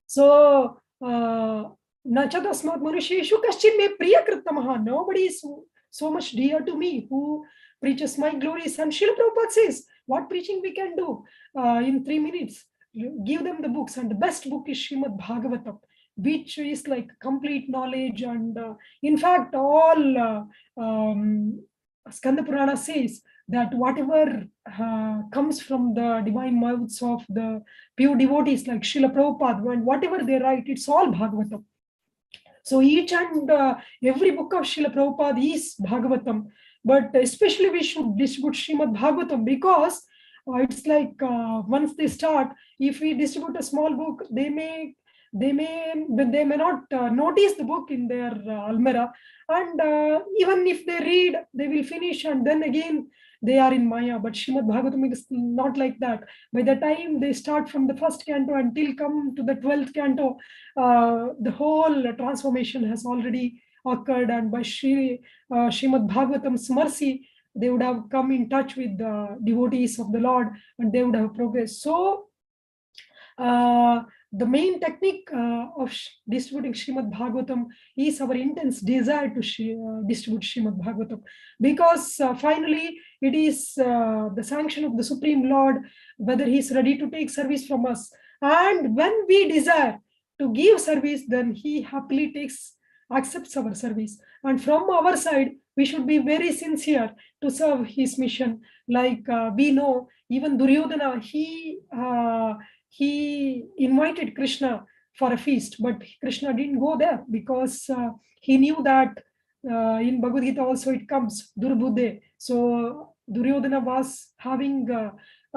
So, Nachatasmat Manusheshu Kaschin me Priyakritamaha. Nobody is so much dear to me who preaches my glories. And Srila Prabhupada says, what preaching we can do in 3 minutes? Give them the books, and the best book is Srimad Bhagavatam, which is like complete knowledge. And in fact, all Skanda Purana says that whatever comes from the divine mouths of the pure devotees like Srila Prabhupada, and whatever they write, it's all Bhagavatam. So each and every book of Srila Prabhupada is Bhagavatam, but especially we should distribute Srimad Bhagavatam, because it's like once they start, if we distribute a small book, they may not notice the book in their almirah, and even if they read, they will finish and then again they are in Maya. But Srimad Bhagavatam is not like that. By the time they start from the first canto until come to the 12th canto, the whole transformation has already occurred, and by Srimad Bhagavatam's mercy, they would have come in touch with the devotees of the Lord and they would have progressed. So the main technique of distributing Srimad Bhagavatam is our intense desire to distribute Srimad Bhagavatam, because finally it is the sanction of the Supreme Lord whether he is ready to take service from us. And when we desire to give service, then he happily accepts our service. And from our side, we should be very sincere to serve his mission. Like we know, even Duryodhana, he invited Krishna for a feast, but Krishna didn't go there because he knew that in Bhagavad Gita also it comes, Durbuddhe. So Duryodhana was having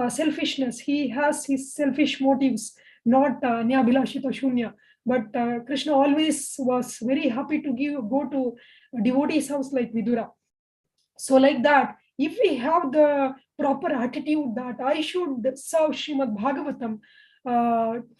selfishness. He has his selfish motives, not Nyabhilashita Shunya. But Krishna always was very happy to go to a devotee's house like Vidura. So like that, if we have the proper attitude that I should serve Srimad Bhagavatam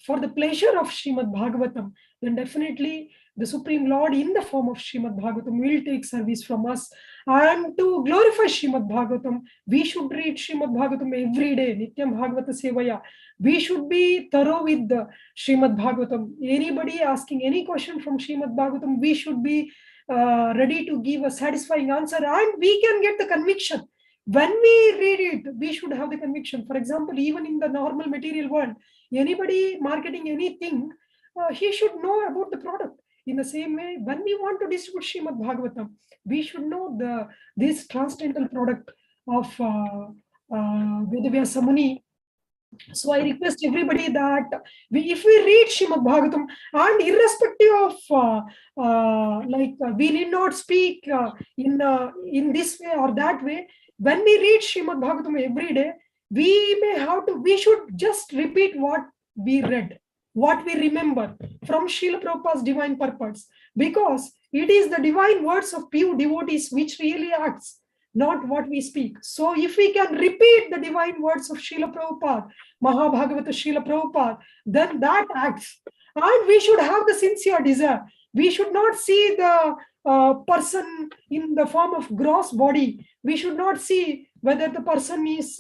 for the pleasure of Srimad Bhagavatam, then definitely the Supreme Lord in the form of Srimad Bhagavatam will take service from us. And to glorify Srimad Bhagavatam, we should read Srimad Bhagavatam every day, Nityam Bhagavata Sevaya. We should be thorough with the Srimad Bhagavatam. Anybody asking any question from Srimad Bhagavatam, we should be ready to give a satisfying answer, and we can get the conviction. When we read it, we should have the conviction. For example, even in the normal material world, anybody marketing anything, he should know about the product. In the same way, when we want to distribute Srimad Bhagavatam, we should know this transcendental product of Vedavyasa Muni. So I request everybody that if we read Srimad Bhagavatam, and irrespective of we need not speak in this way or that way, when we read Srimad Bhagavatam every day, we should just repeat what we read, what we remember from Srila Prabhupada's divine purpose, because it is the divine words of pure devotees which really acts, not what we speak. So if we can repeat the divine words of Srila Prabhupada, Mahabhagavata Srila Prabhupada, then that acts. And we should have the sincere desire. We should not see the person in the form of gross body. We should not see whether the person is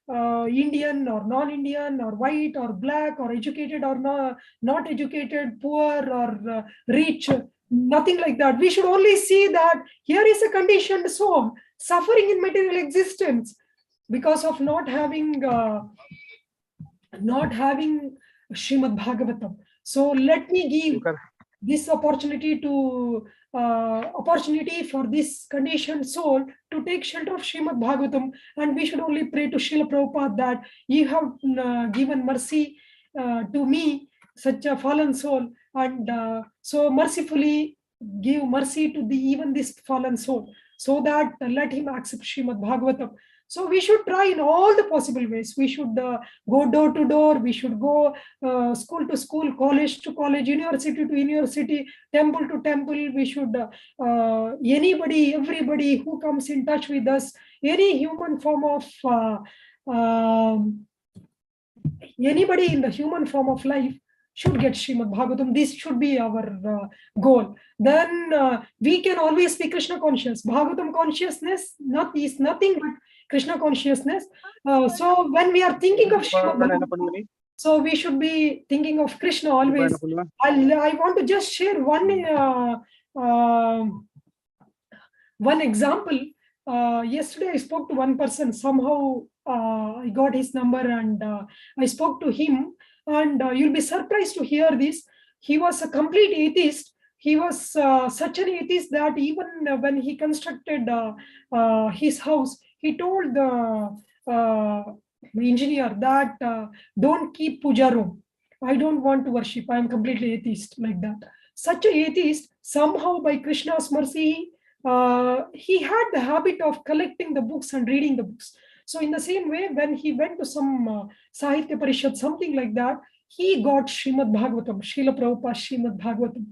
Indian or non-Indian or white or black or educated or not educated, poor or rich. Nothing like that. We should only see that here is a conditioned soul suffering in material existence because of not having Srimad Bhagavatam. So let me give this opportunity for this conditioned soul to take shelter of Srimad Bhagavatam, and we should only pray to Srila Prabhupada that you have given mercy to me, such a fallen soul, and so mercifully give mercy to even this fallen soul, so that let him accept Srimad Bhagavatam. So we should try in all the possible ways. We should go door to door. We should go school to school, college to college, university to university, temple to temple. We should, everybody who comes in touch with us, any human form of, anybody in the human form of life should get Srimad Bhagavatam. This should be our goal. Then we can always be Krishna conscious. Bhagavatam consciousness is nothing but Krishna consciousness. So when we are thinking of Srimad Bhagavatam, so we should be thinking of Krishna always. I want to just share one example. Yesterday I spoke to one person. Somehow I got his number and I spoke to him. And you'll be surprised to hear this. He was a complete atheist. He was such an atheist that even when he constructed his house, he told the engineer that don't keep puja room. I don't want to worship. I am completely atheist, like that. Such an atheist, somehow by Krishna's mercy, he had the habit of collecting the books and reading the books. So in the same way, when he went to some Sahitya Parishad, something like that, he got Srimad Bhagavatam, Srila Prabhupada Srimad Bhagavatam,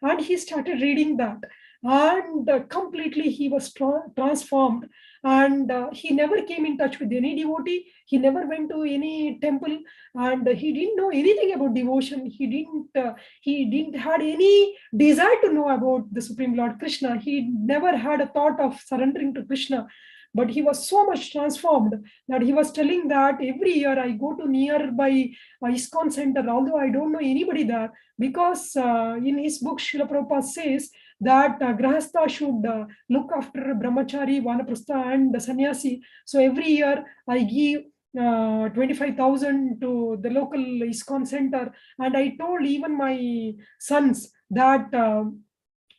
and he started reading that. And completely he was transformed. And he never came in touch with any devotee. He never went to any temple, and he didn't know anything about devotion. He didn't had any desire to know about the Supreme Lord Krishna. He never had a thought of surrendering to Krishna. But he was so much transformed that he was telling that every year I go to nearby ISKCON center, although I don't know anybody there, because in his book, Srila Prabhupada says that Grahastha should look after Brahmachari, Vanaprastha and the Sannyasi. So every year I give 25,000 to the local ISKCON center. And I told even my sons that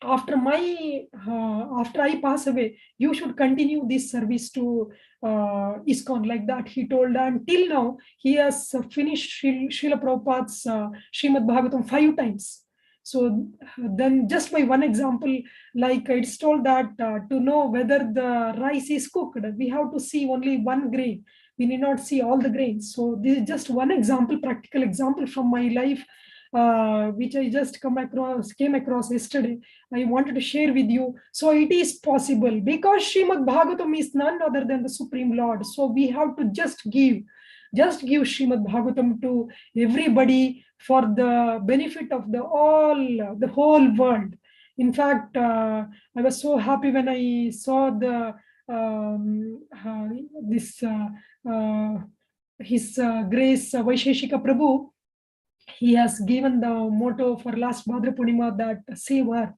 after I pass away, you should continue this service to ISKCON, like that he told. And till now, he has finished Srila Prabhupada's Srimad Bhagavatam 5 times. So then just by one example, like it's told that to know whether the rice is cooked, we have to see only one grain. We need not see all the grains. So this is just one example, practical example from my life, which I just came across yesterday. I wanted to share with you. So it is possible, because Srimad Bhagavatam is none other than the Supreme Lord. So we have to just give Srimad Bhagavatam to everybody for the benefit of the whole world. In fact, I was so happy when I saw His Grace Vaisheshika Prabhu. He has given the motto for last Bhadra Purnima, that save earth.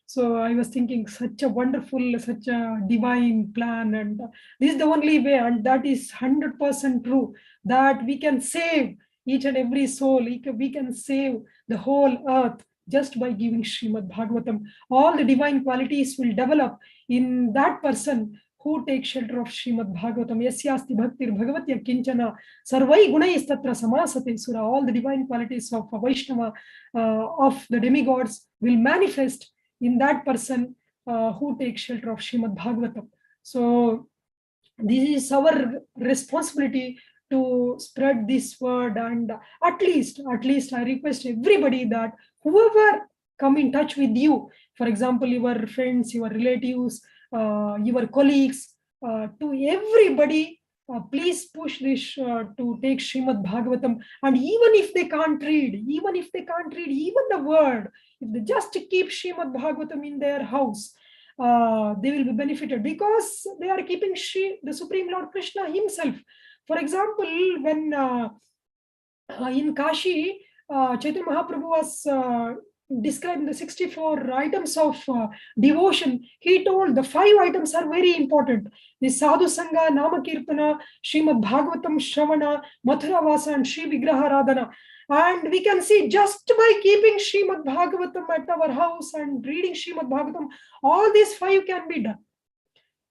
So I was thinking, such a wonderful, such a divine plan, and this is the only way, and that is 100% true, that we can save each and every soul. We can save the whole earth just by giving Srimad Bhagavatam. All the divine qualities will develop in that person who takes shelter of Srimad Bhagavatam. Yasyasti bhaktir bhagavatya kinchana sarvai gunais tatra samasate sura. All the divine qualities of Vaishnava, of the demigods, will manifest in that person who takes shelter of Srimad Bhagavatam. So this is our responsibility to spread this word, and at least I request everybody that whoever come in touch with you, for example, your friends, your relatives, your colleagues, to everybody, please push this to take Srimad Bhagavatam. And even if they can't read even the word, if they just keep Srimad Bhagavatam in their house, they will be benefited, because they are keeping the Supreme Lord Krishna himself. For example, when in Kashi, Chaitanya Mahaprabhu was describing the 64 items of devotion, he told the 5 items are very important. The Sadhu Sangha, Nama Kirtana, Srimad Bhagavatam, Shravana, Mathura Vasa, and Shri Vigraha Radhana. And we can see, just by keeping Srimad Bhagavatam at our house and reading Srimad Bhagavatam, all these 5 can be done.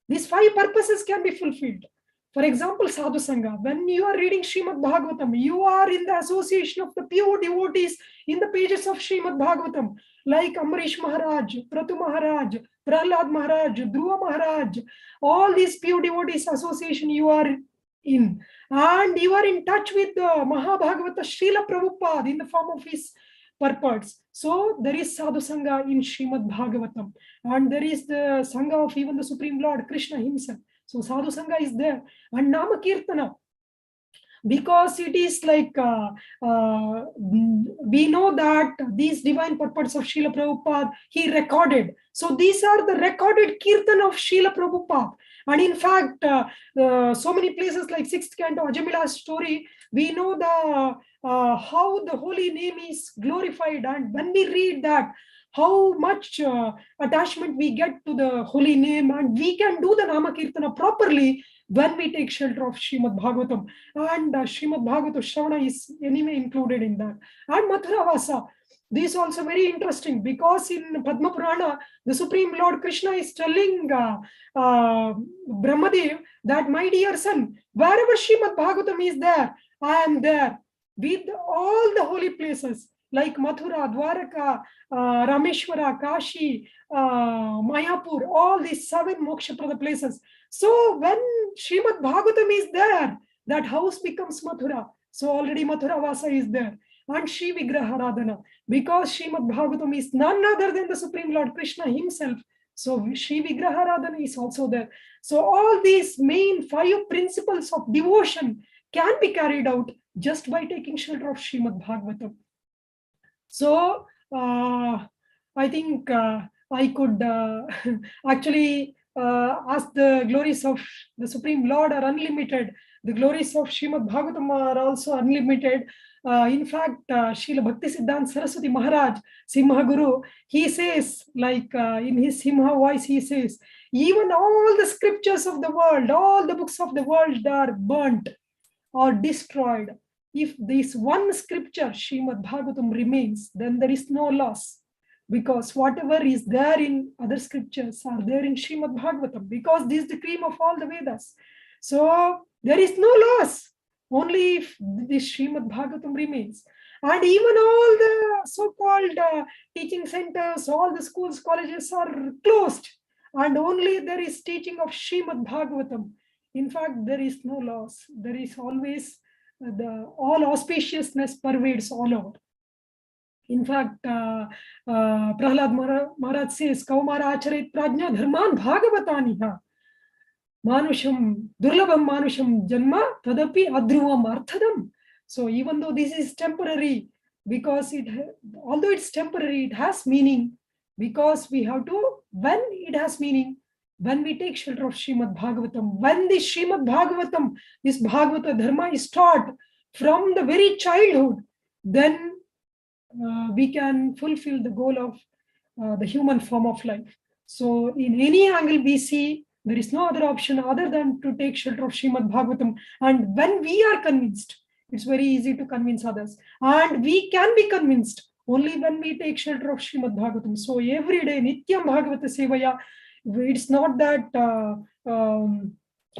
These 5 purposes can be fulfilled. For example, Sadhu Sangha, when you are reading Srimad Bhagavatam, you are in the association of the pure devotees in the pages of Srimad Bhagavatam, like Amrish Maharaj, Pratu Maharaj, Prahlad Maharaj, Dhruva Maharaj. All these pure devotees association you are in. And you are in touch with the Mahabhagavata Srila Prabhupada in the form of his purports. So there is Sadhu Sangha in Srimad Bhagavatam. And there is the Sangha of even the Supreme Lord Krishna himself. So Sadhu Sangha is there. And Nama Kirtana, because it is like, we know that these divine purports of Srila Prabhupada, he recorded. So these are the recorded Kirtan of Srila Prabhupada. And in fact, so many places like 6th canto, Ajamila's story, we know how the holy name is glorified. And when we read that, how much attachment we get to the holy name, and we can do the Nama Kirtana properly when we take shelter of Srimad Bhagavatam. And Srimad Bhagavatam Shravana is anyway included in that. And Mathura Vasa, this is also very interesting, because in Padma Purana, the Supreme Lord Krishna is telling Brahmadev that, my dear son, wherever Srimad Bhagavatam is there, I am there. with all the holy places like Mathura, Dwaraka, Rameshwara, Kashi, Mayapur, all these 7 moksha-prada places. So when Srimad Bhagavatam is there, that house becomes Mathura. So already Mathura Vasa is there. And Shri Vigraharadhana, because Srimad Bhagavatam is none other than the Supreme Lord Krishna himself. So Shri Vigraharadhana is also there. So all these main 5 principles of devotion can be carried out just by taking shelter of Srimad Bhagavatam. So I think I could actually ask the glories of the Supreme Lord are unlimited. The glories of Srimad Bhagavatam are also unlimited. In fact, Srila Bhaktisiddhanta Saraswati Maharaj, Simha Guru, he says, like in his Simha voice, he says, even all the scriptures of the world, all the books of the world are burnt or destroyed. If this one scripture, Srimad Bhagavatam, remains, then there is no loss. Because whatever is there in other scriptures are there in Srimad Bhagavatam, because this is the cream of all the Vedas. So there is no loss, only if this Srimad Bhagavatam remains. And even all the so-called teaching centers, all the schools, colleges are closed, and only there is teaching of Srimad Bhagavatam. In fact, there is no loss. There is always all auspiciousness pervades all over. In fact, Prahlad Maharaj says, Kaumara acharit prajna dharman bhagavataniha. Manusham, durlabham manusham janma tadapi adruvam arthadam. So even though this is temporary, because although it's temporary, it has meaning, because we have to, when it has meaning, when we take shelter of Srimad Bhagavatam, when this Srimad Bhagavatam, this Bhagavata Dharma is taught from the very childhood, then we can fulfill the goal of the human form of life. So in any angle we see, there is no other option other than to take shelter of Srimad Bhagavatam. And when we are convinced, it's very easy to convince others. And we can be convinced only when we take shelter of Srimad Bhagavatam. So every day, Nityam Bhagavata Sevaya, it's not that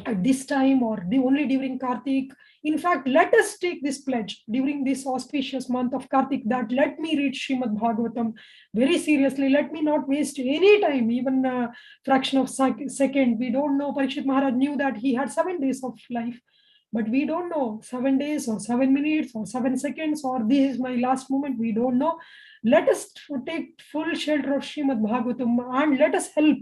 at this time or only during Kartik. In fact, let us take this pledge during this auspicious month of Kartik, that let me read Srimad Bhagavatam very seriously. Let me not waste any time, even a fraction of second. We don't know. Parikshit Maharaj knew that he had 7 days of life, but we don't know 7 days or 7 minutes or 7 seconds or this is my last moment. We don't know. Let us take full shelter of Srimad Bhagavatam, and let us help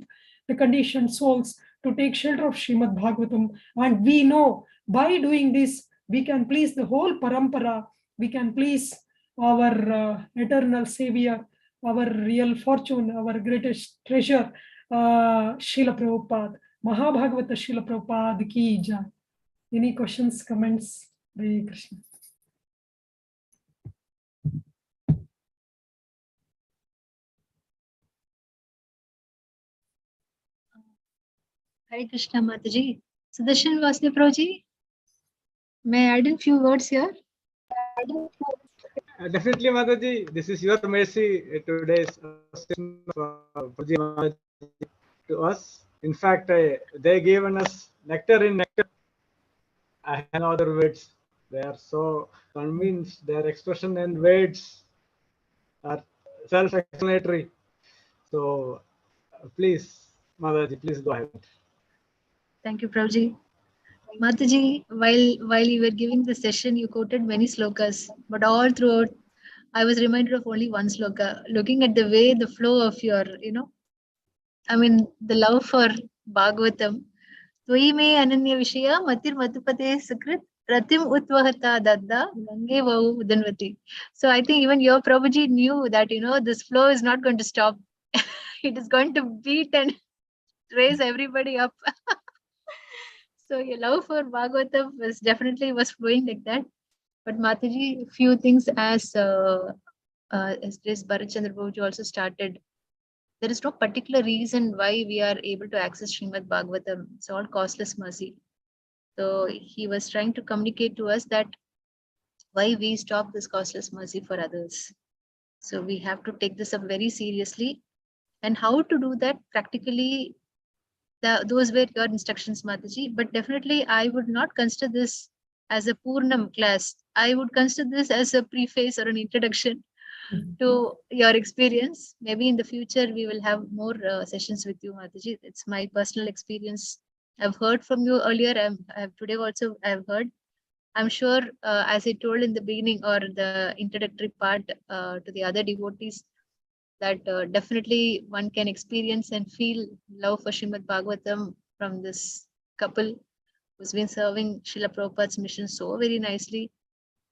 the conditioned souls to take shelter of Srimad Bhagavatam. And we know by doing this, we can please the whole parampara, we can please our eternal savior, our real fortune, our greatest treasure, Srila Prabhupada, Mahabhagavata Srila Prabhupada ki jai. Any questions, comments? Hare Krishna. Hare Krishna Mataji. Sudarshan Vasdev Prabhuji, may I add in few words here? Definitely, Mataji. This is your mercy today's to us. In fact, they given us nectar in nectar. I have no other words. They are so convinced. Their expression and words are self-explanatory. So, please, Mataji, please go ahead. Thank you, Prabhuji. Mataji, while you were giving the session, you quoted many slokas, but all throughout, I was reminded of only one sloka. Looking at the way, the flow of your, the love for Bhagavatam. Tvai me ananya vishaya matir matupate sukrit ratim utvahata dadda gange vahu udanvati. So I think even your Prabhuji knew that, this flow is not going to stop. It is going to beat and raise everybody up. So your love for Bhagavatam was flowing like that. But Mataji, few things as Bharat Chandra Prabhuji also started. There is no particular reason why we are able to access Srimad Bhagavatam. It's all costless mercy. So he was trying to communicate to us that why we stop this costless mercy for others. So we have to take this up very seriously. And how to do that practically, those were your instructions, Mataji. But definitely I would not consider this as a Purnam class. I would consider this as a preface or an introduction to your experience. Maybe in the future we will have more sessions with you, Mataji. It's my personal experience. I've heard from you earlier. I've today also I've heard. I'm sure, as I told in the beginning or the introductory part to the other devotees, that definitely one can experience and feel love for Srimad Bhagavatam from this couple who's been serving Srila Prabhupada's mission so very nicely.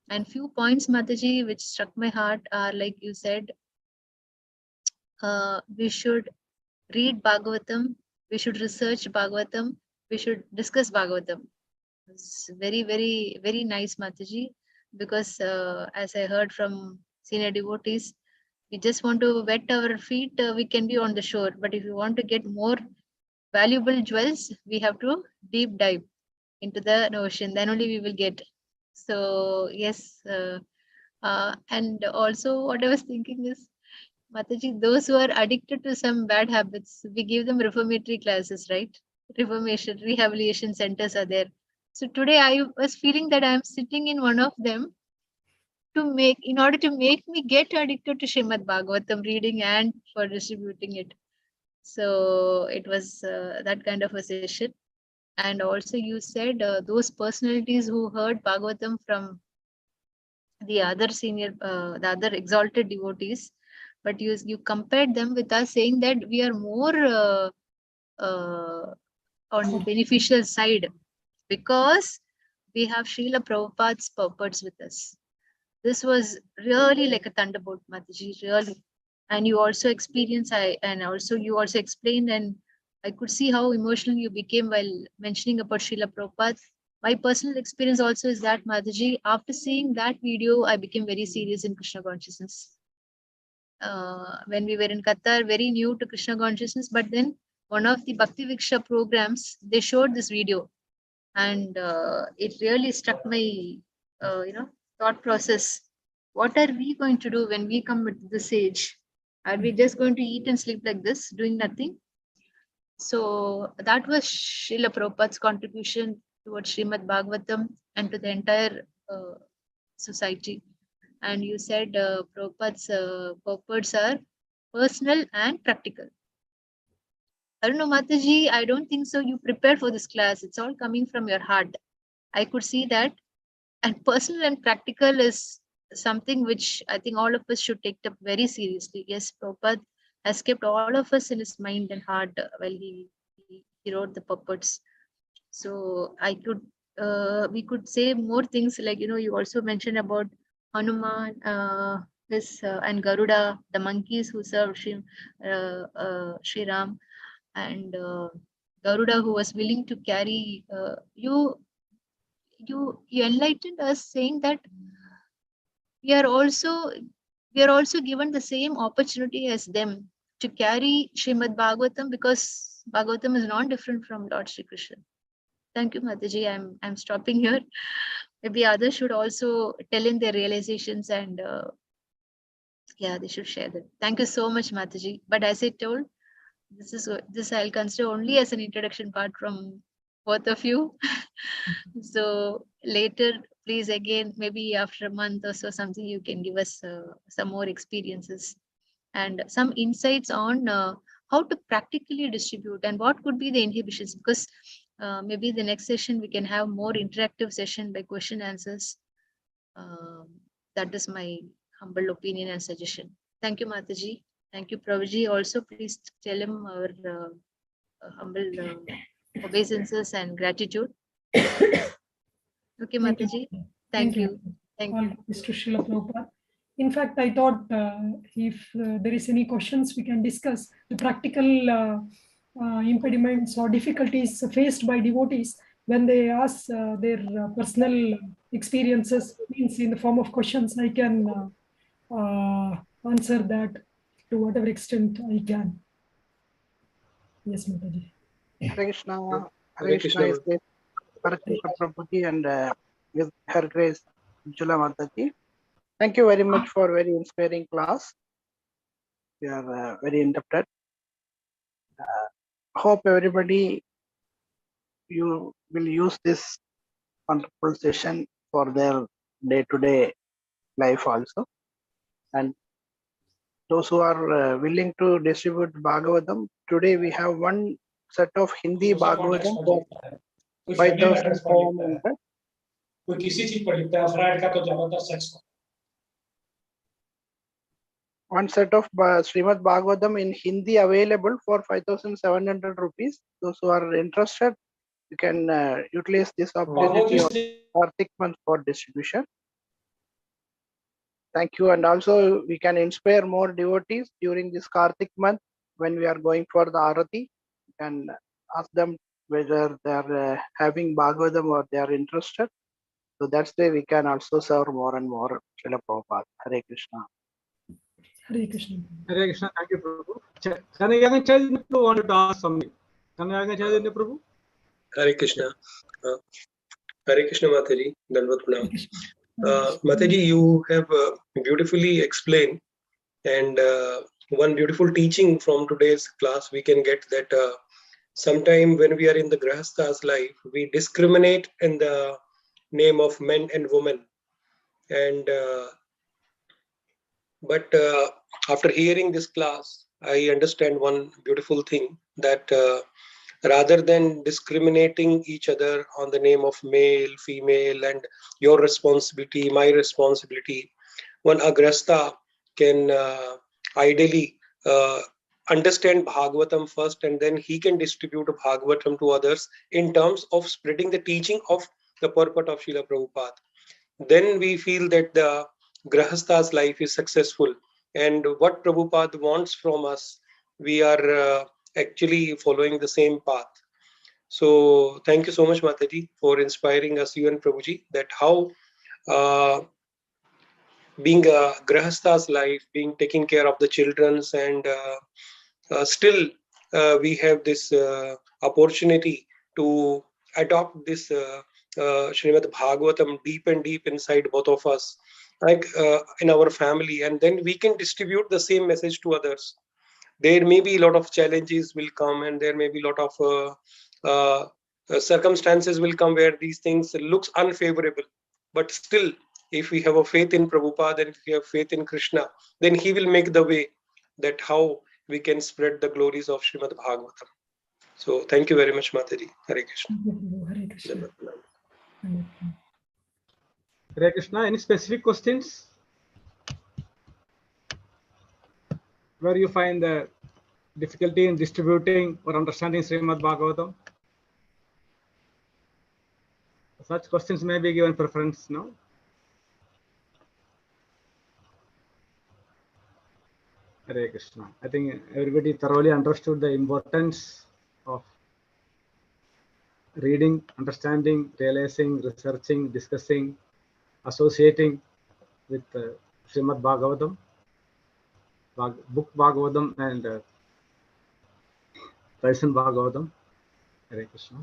And few points, Mataji, which struck my heart are, like you said, we should read Bhagavatam, we should research Bhagavatam, we should discuss Bhagavatam. It's very, very, very nice, Mataji, because as I heard from senior devotees, we just want to wet our feet, we can be on the shore. But if you want to get more valuable jewels, we have to deep dive into the ocean. Then only we will get. So yes, and also what I was thinking is, Mataji, those who are addicted to some bad habits, we give them reformatory classes, right? Reformation, rehabilitation centers are there. So today I was feeling that I'm sitting in one of them in order to make me get addicted to Srimad Bhagavatam reading and for distributing it. So it was that kind of a session. And also you said those personalities who heard Bhagavatam from the other the other exalted devotees, but you compared them with us, saying that we are more on the beneficial side because we have Srila Prabhupada's purports with us. This was really like a thunderbolt, Mataji, really. And you also experienced, you also explained, and I could see how emotional you became while mentioning about Srila Prabhupada. My personal experience also is that, Mataji, after seeing that video, I became very serious in Krishna consciousness. When we were in Qatar, very new to Krishna consciousness, but then one of the Bhakti Viksha programs, they showed this video, and it really struck my, thought process. What are we going to do when we come at this age? Are we just going to eat and sleep like this, doing nothing? So that was Srila Prabhupada's contribution towards Srimad Bhagavatam and to the entire society. And you said Prabhupada's purports are personal and practical. I don't know, Mataji, I don't think so. You prepared for this class. It's all coming from your heart. I could see that. And personal and practical is something which I think all of us should take up very seriously. Yes, Prabhupada has kept all of us in his mind and heart while he wrote the purports. So we could say more things, like, you also mentioned about Hanuman, and Garuda, the monkeys who served Sri Ram, and Garuda, who was willing to carry you enlightened us, saying that we are also given the same opportunity as them to carry Srimad Bhagavatam, because Bhagavatam is not different from Lord Shri Krishna. Thank you, Mataji. I'm stopping here. Maybe others should also tell in their realizations, and they should share them. Thank you so much, Mataji. But as I told, this I'll consider only as an introduction part from both of you. So later, please, again, maybe after a month or so, something, you can give us some more experiences and some insights on how to practically distribute and what could be the inhibitions, because maybe the next session we can have more interactive session by question answers. That is my humble opinion and suggestion. Thank you, Mataji. Thank you, Prabhuji. Also, please tell him our humble obeisances and gratitude. Okay, Mataji. Thank you. Thank you. Mr. Srila Prabhupada. In fact, I thought if there is any questions, we can discuss the practical impediments or difficulties faced by devotees when they ask their personal experiences, means in the form of questions. I can answer that to whatever extent I can. Yes, Mataji. Hare Krishna. Hare Krishna is there. Bharat Prabhuji and with her grace, Ujjawla Mataji. Thank you very much for very inspiring class. We are very indebted. Hope everybody you will use this wonderful session for their day-to-day life also. And those who are willing to distribute Bhagavatam, today we have one set of Hindi Bhagavatam for 5,700. कोई किसी चीज पर लिखता है fried का तो ज्यादातर sex का One set of Srimad Bhagavatam in Hindi available for 5,700 rupees. Those who are interested, you can utilize this opportunity of Kartik month for distribution. Thank you. And also we can inspire more devotees during this Kartik month when we are going for the Arati. You can ask them whether they are having Bhagavatam or they are interested. So that's why we can also serve more and more. Srila Prabhupada. Hare Krishna. Hare Krishna. Hare Krishna. Thank you, Prabhu. Can Chaitanya Prabhu wanted to ask something? Can Chaitanya Prabhu? Hare Krishna. Hare Krishna, Mataji. Dandavat Pranam. Mataji, you have beautifully explained, and one beautiful teaching from today's class we can get that sometime when we are in the Grahastha's life, we discriminate in the name of men and women. And but after hearing this class, I understand one beautiful thing, that rather than discriminating each other on the name of male, female, and your responsibility, my responsibility, one agrastha can ideally understand Bhagavatam first, and then he can distribute Bhagavatam to others in terms of spreading the teaching of the purport of Srila Prabhupada. Then we feel that the Grahastha's life is successful, and what Prabhupada wants from us, we are actually following the same path. So thank you so much, Mataji, for inspiring us, you and Prabhuji, that how being a Grahastha's life, being taking care of the children's, and still we have this opportunity to adopt this Srimad Bhagavatam deep and deep inside both of us, like in our family, and then we can distribute the same message to others. There may be a lot of challenges will come, and there may be a lot of circumstances will come where these things looks unfavorable. But still, if we have a faith in Prabhupada and if we have faith in Krishna, then he will make the way that how we can spread the glories of Srimad Bhagavatam. So thank you very much, Mataji. Hare Krishna. Hare Krishna. Hare Krishna. Any specific questions? Where you find the difficulty in distributing or understanding Srimad Bhagavatam? Such questions may be given preference, no? Hare Krishna. I think everybody thoroughly understood the importance of reading, understanding, realizing, researching, discussing, associating with Srimad Bhagavatam, book Bhagavatam, and Tyson Bhagavatam. Hare Krishna.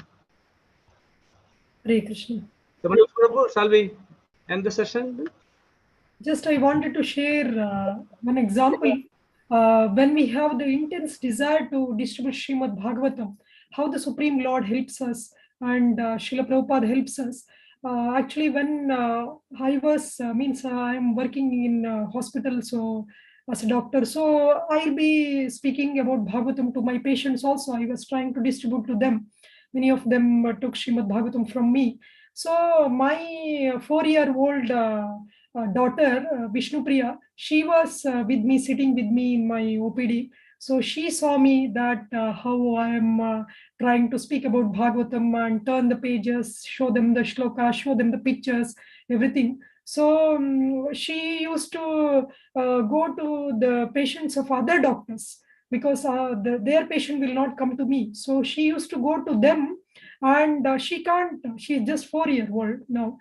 Hare Krishna. Prabhu, shall we end the session? Just I wanted to share one example. When we have the intense desire to distribute Srimad Bhagavatam, how the Supreme Lord helps us, and Srila Prabhupada helps us. Actually, when I was, I am working in hospital, so as a doctor, so I'll be speaking about Bhagavatam to my patients also. I was trying to distribute to them. Many of them took Srimad Bhagavatam from me. So my 4-year-old daughter, Vishnupriya, she was with me, sitting with me in my OPD. So she saw me that how I am trying to speak about Bhagavatam and turn the pages, show them the shloka, show them the pictures, everything. So she used to go to the patients of other doctors, because their patient will not come to me. So she used to go to them, and she can't, she's just 4-year-old now.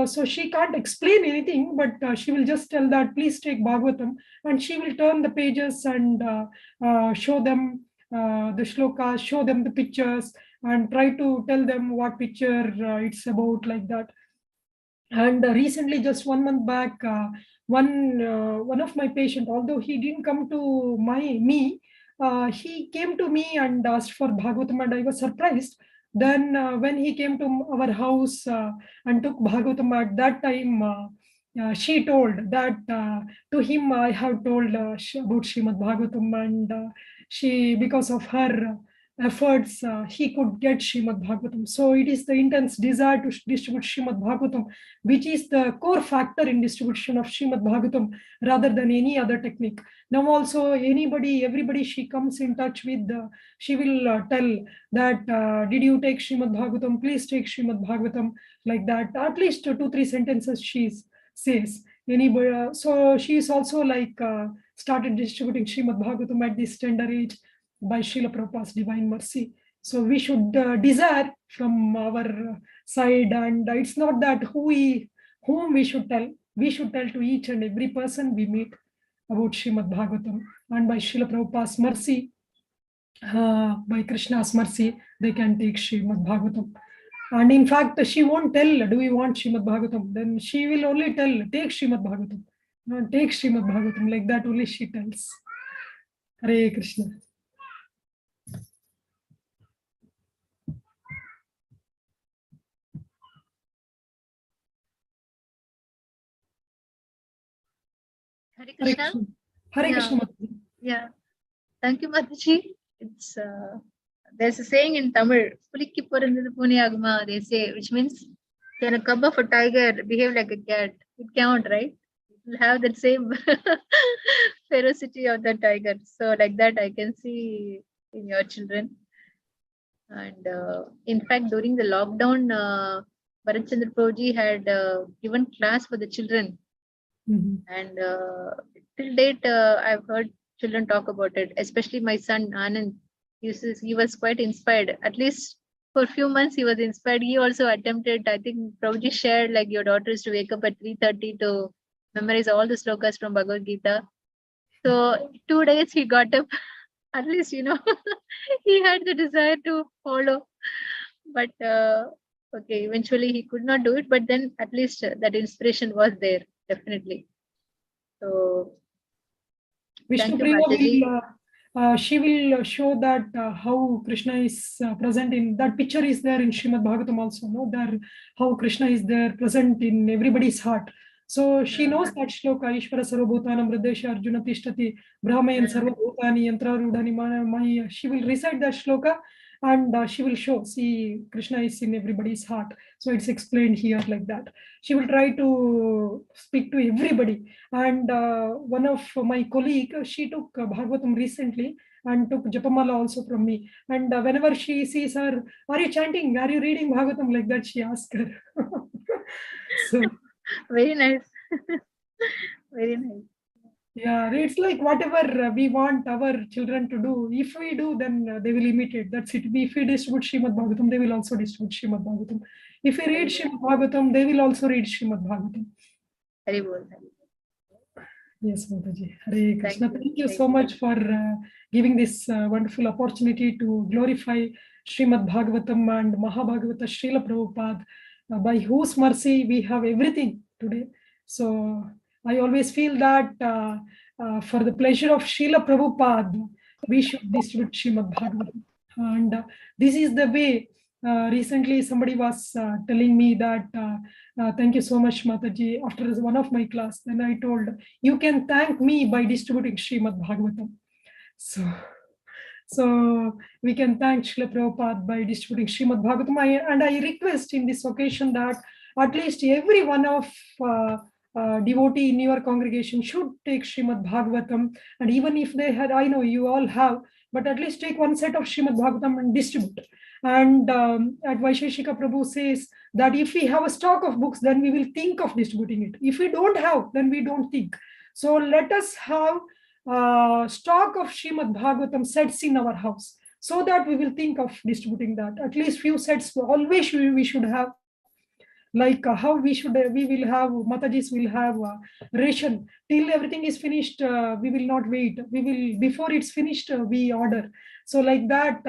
So she can't explain anything, but she will just tell that, please take Bhagavatam, and she will turn the pages and show them the shlokas, show them the pictures, and try to tell them what picture it's about, like that. And recently, just 1 month back, one of my patient, although he didn't come to me, he came to me and asked for Bhagavatam, and I was surprised. Then when he came to our house and took Bhagavatam, at that time she told that to him I have told about Srimad Bhagavatam, and she, because of her efforts, he could get Srimad Bhagavatam. So it is the intense desire to distribute Srimad Bhagavatam which is the core factor in distribution of Srimad Bhagavatam rather than any other technique. Now also everybody she comes in touch with, she will tell that did you take Srimad Bhagavatam? Please take Srimad Bhagavatam, like that. At least 2-3 sentences she says. Anybody, so she is also like started distributing Srimad Bhagavatam at this tender age by Srila Prabhupada's divine mercy. So we should desire from our side, and it's not that whom we should tell. We should tell to each and every person we meet about Srimad Bhagavatam, and by Srila Prabhupada's mercy, by Krishna's mercy, they can take Srimad Bhagavatam. And in fact, she won't tell, do you want Srimad Bhagavatam? Then she will only tell, take Srimad Bhagavatam. No, take Srimad Bhagavatam, like that only she tells. Hare Krishna. Hare Krishna. Hare Krishna. Yeah. Thank you, Mataji. It's there's a saying in Tamil, "Pulikki porandhathu puniyaguma," they say, which means, can a cub of a tiger behave like a cat? It can't, right? It will have that same ferocity of the tiger. So like that, I can see in your children. And in fact, during the lockdown, Bharat Chandra Prabhuji had given class for the children. And till date, I've heard children talk about it, especially my son Anand. He was quite inspired. At least for a few months, he was inspired. He also attempted, I think Prabhuji shared, like, your daughter is to wake up at 3:30 to memorize all the slokas from Bhagavad Gita. So 2 days he got up. At least, he had the desire to follow. But okay, eventually he could not do it. But then at least that inspiration was there, definitely. So Vishnu Priya she will show that how Krishna is present in that picture is there in Srimad Bhagavatam also, no? There how Krishna is there present in everybody's heart. So she knows that shloka, Ishvara Sarvabhutanam Hridesha Arjuna Tishtati Brahmayan Sarvabhutani Yantrarudhani Maya. She will recite that shloka and she will show, see, Krishna is in everybody's heart. So it's explained here like that. She will try to speak to everybody. And one of my colleague, she took Bhagavatam recently and took Japamala also from me. And whenever she sees her, are you chanting? Are you reading Bhagavatam? Like that, she asks her. So very nice. Very nice. Yeah, it's like whatever we want our children to do. If we do, then they will imitate. That's it. If we distribute Srimad Bhagavatam, they will also distribute Srimad Bhagavatam. If we read Srimad Bhagavatam, they will also read Srimad Bhagavatam. Very well. Yes, Mataji. Hare Krishna. Thank you so much for giving this wonderful opportunity to glorify Srimad Bhagavatam and Mahabhagavata Srila Prabhupada, by whose mercy we have everything today. So I always feel that for the pleasure of Srila Prabhupada, we should distribute Srimad Bhagavatam. And this is the way. Recently, somebody was telling me that, thank you so much, Mataji, after one of my class. Then I told, you can thank me by distributing Srimad Bhagavatam. So we can thank Srila Prabhupada by distributing Srimad Bhagavatam. And I request in this occasion that at least every one of devotee in your congregation should take Srimad Bhagavatam. And even if they had, I know you all have, but at least take one set of Srimad Bhagavatam and distribute. And at Vaisheshika Prabhu says that if we have a stock of books, then we will think of distributing it. If we don't have, then we don't think. So let us have stock of Srimad Bhagavatam sets in our house, so that we will think of distributing that. At least few sets always we should have. Like how we will have, Matajis will have ration till everything is finished. We will not wait. We will, before it's finished, we order. So like that,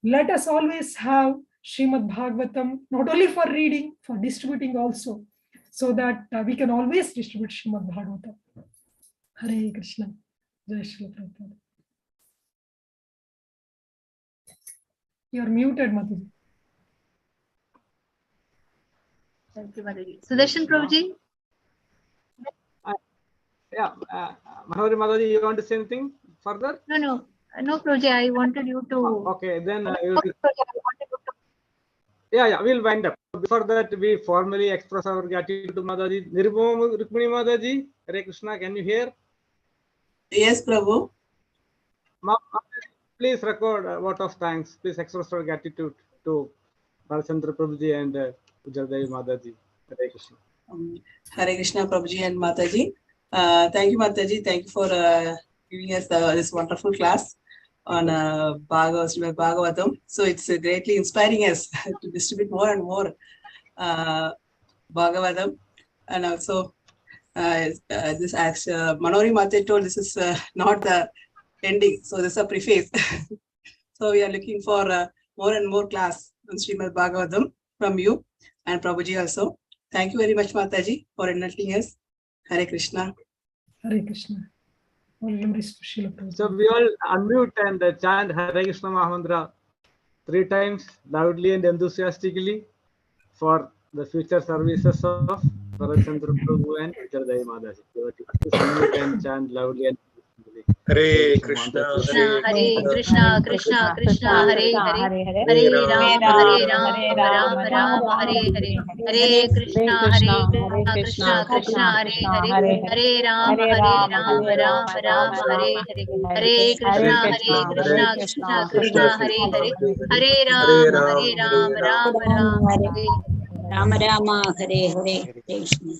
let us always have Srimad Bhagavatam, not only for reading, for distributing also, so that we can always distribute Srimad Bhagavatam. Hare Krishna. Jai Srila Prabhupada. You are muted, Mataji. Thank you, Mataji. Sudarshan Prabhuji? Yeah, Manohari Mataji, you want to say anything further? No, Prabhuji, I wanted you to. Okay, then yeah, we'll wind up. Before that, we formally express our gratitude to Mataji. Nirupama Rukmini Mataji, Hare Krishna, can you hear? Yes, Prabhu. Please record a vote of thanks. Please express our gratitude to Chandra Prabhuji and Ujjawla Mataji. Hare Krishna. Hare Krishna, Prabhuji and Mataji. Thank you, Mataji. Thank you for giving us this wonderful class on Bhagavatam. So it's greatly inspiring us to distribute more and more Bhagavatam. And also, this as Manohari Mataji told, this is not the ending. So this is a preface. So we are looking for more and more class on Srimad Bhagavatam from you and Prabhuji also. Thank you very much, Mataji, for enlightening us. Hare Krishna. Hare Krishna. All glories to Srila Prabhupada. So we all unmute and chant Hare Krishna Mahamantra 3 times loudly and enthusiastically for the future services of Bharat Chandra Prabhu and Ujjawla Mataji. Please unmute and chant loudly and enthusiastically. Hare Krishna, Hare Krishna, Krishna Krishna, Hare Hare, Hare Rama, Rama Rama, Hare Hare, Hare Krishna, Krishna Krishna, Hare Hare, Hare Rama, Rama Rama, Hare Hare, Hare Krishna, Krishna Krishna, Hare Hare, Hare Rama, Rama Rama, Hare Rama Rama, Hare Hare, Krishna.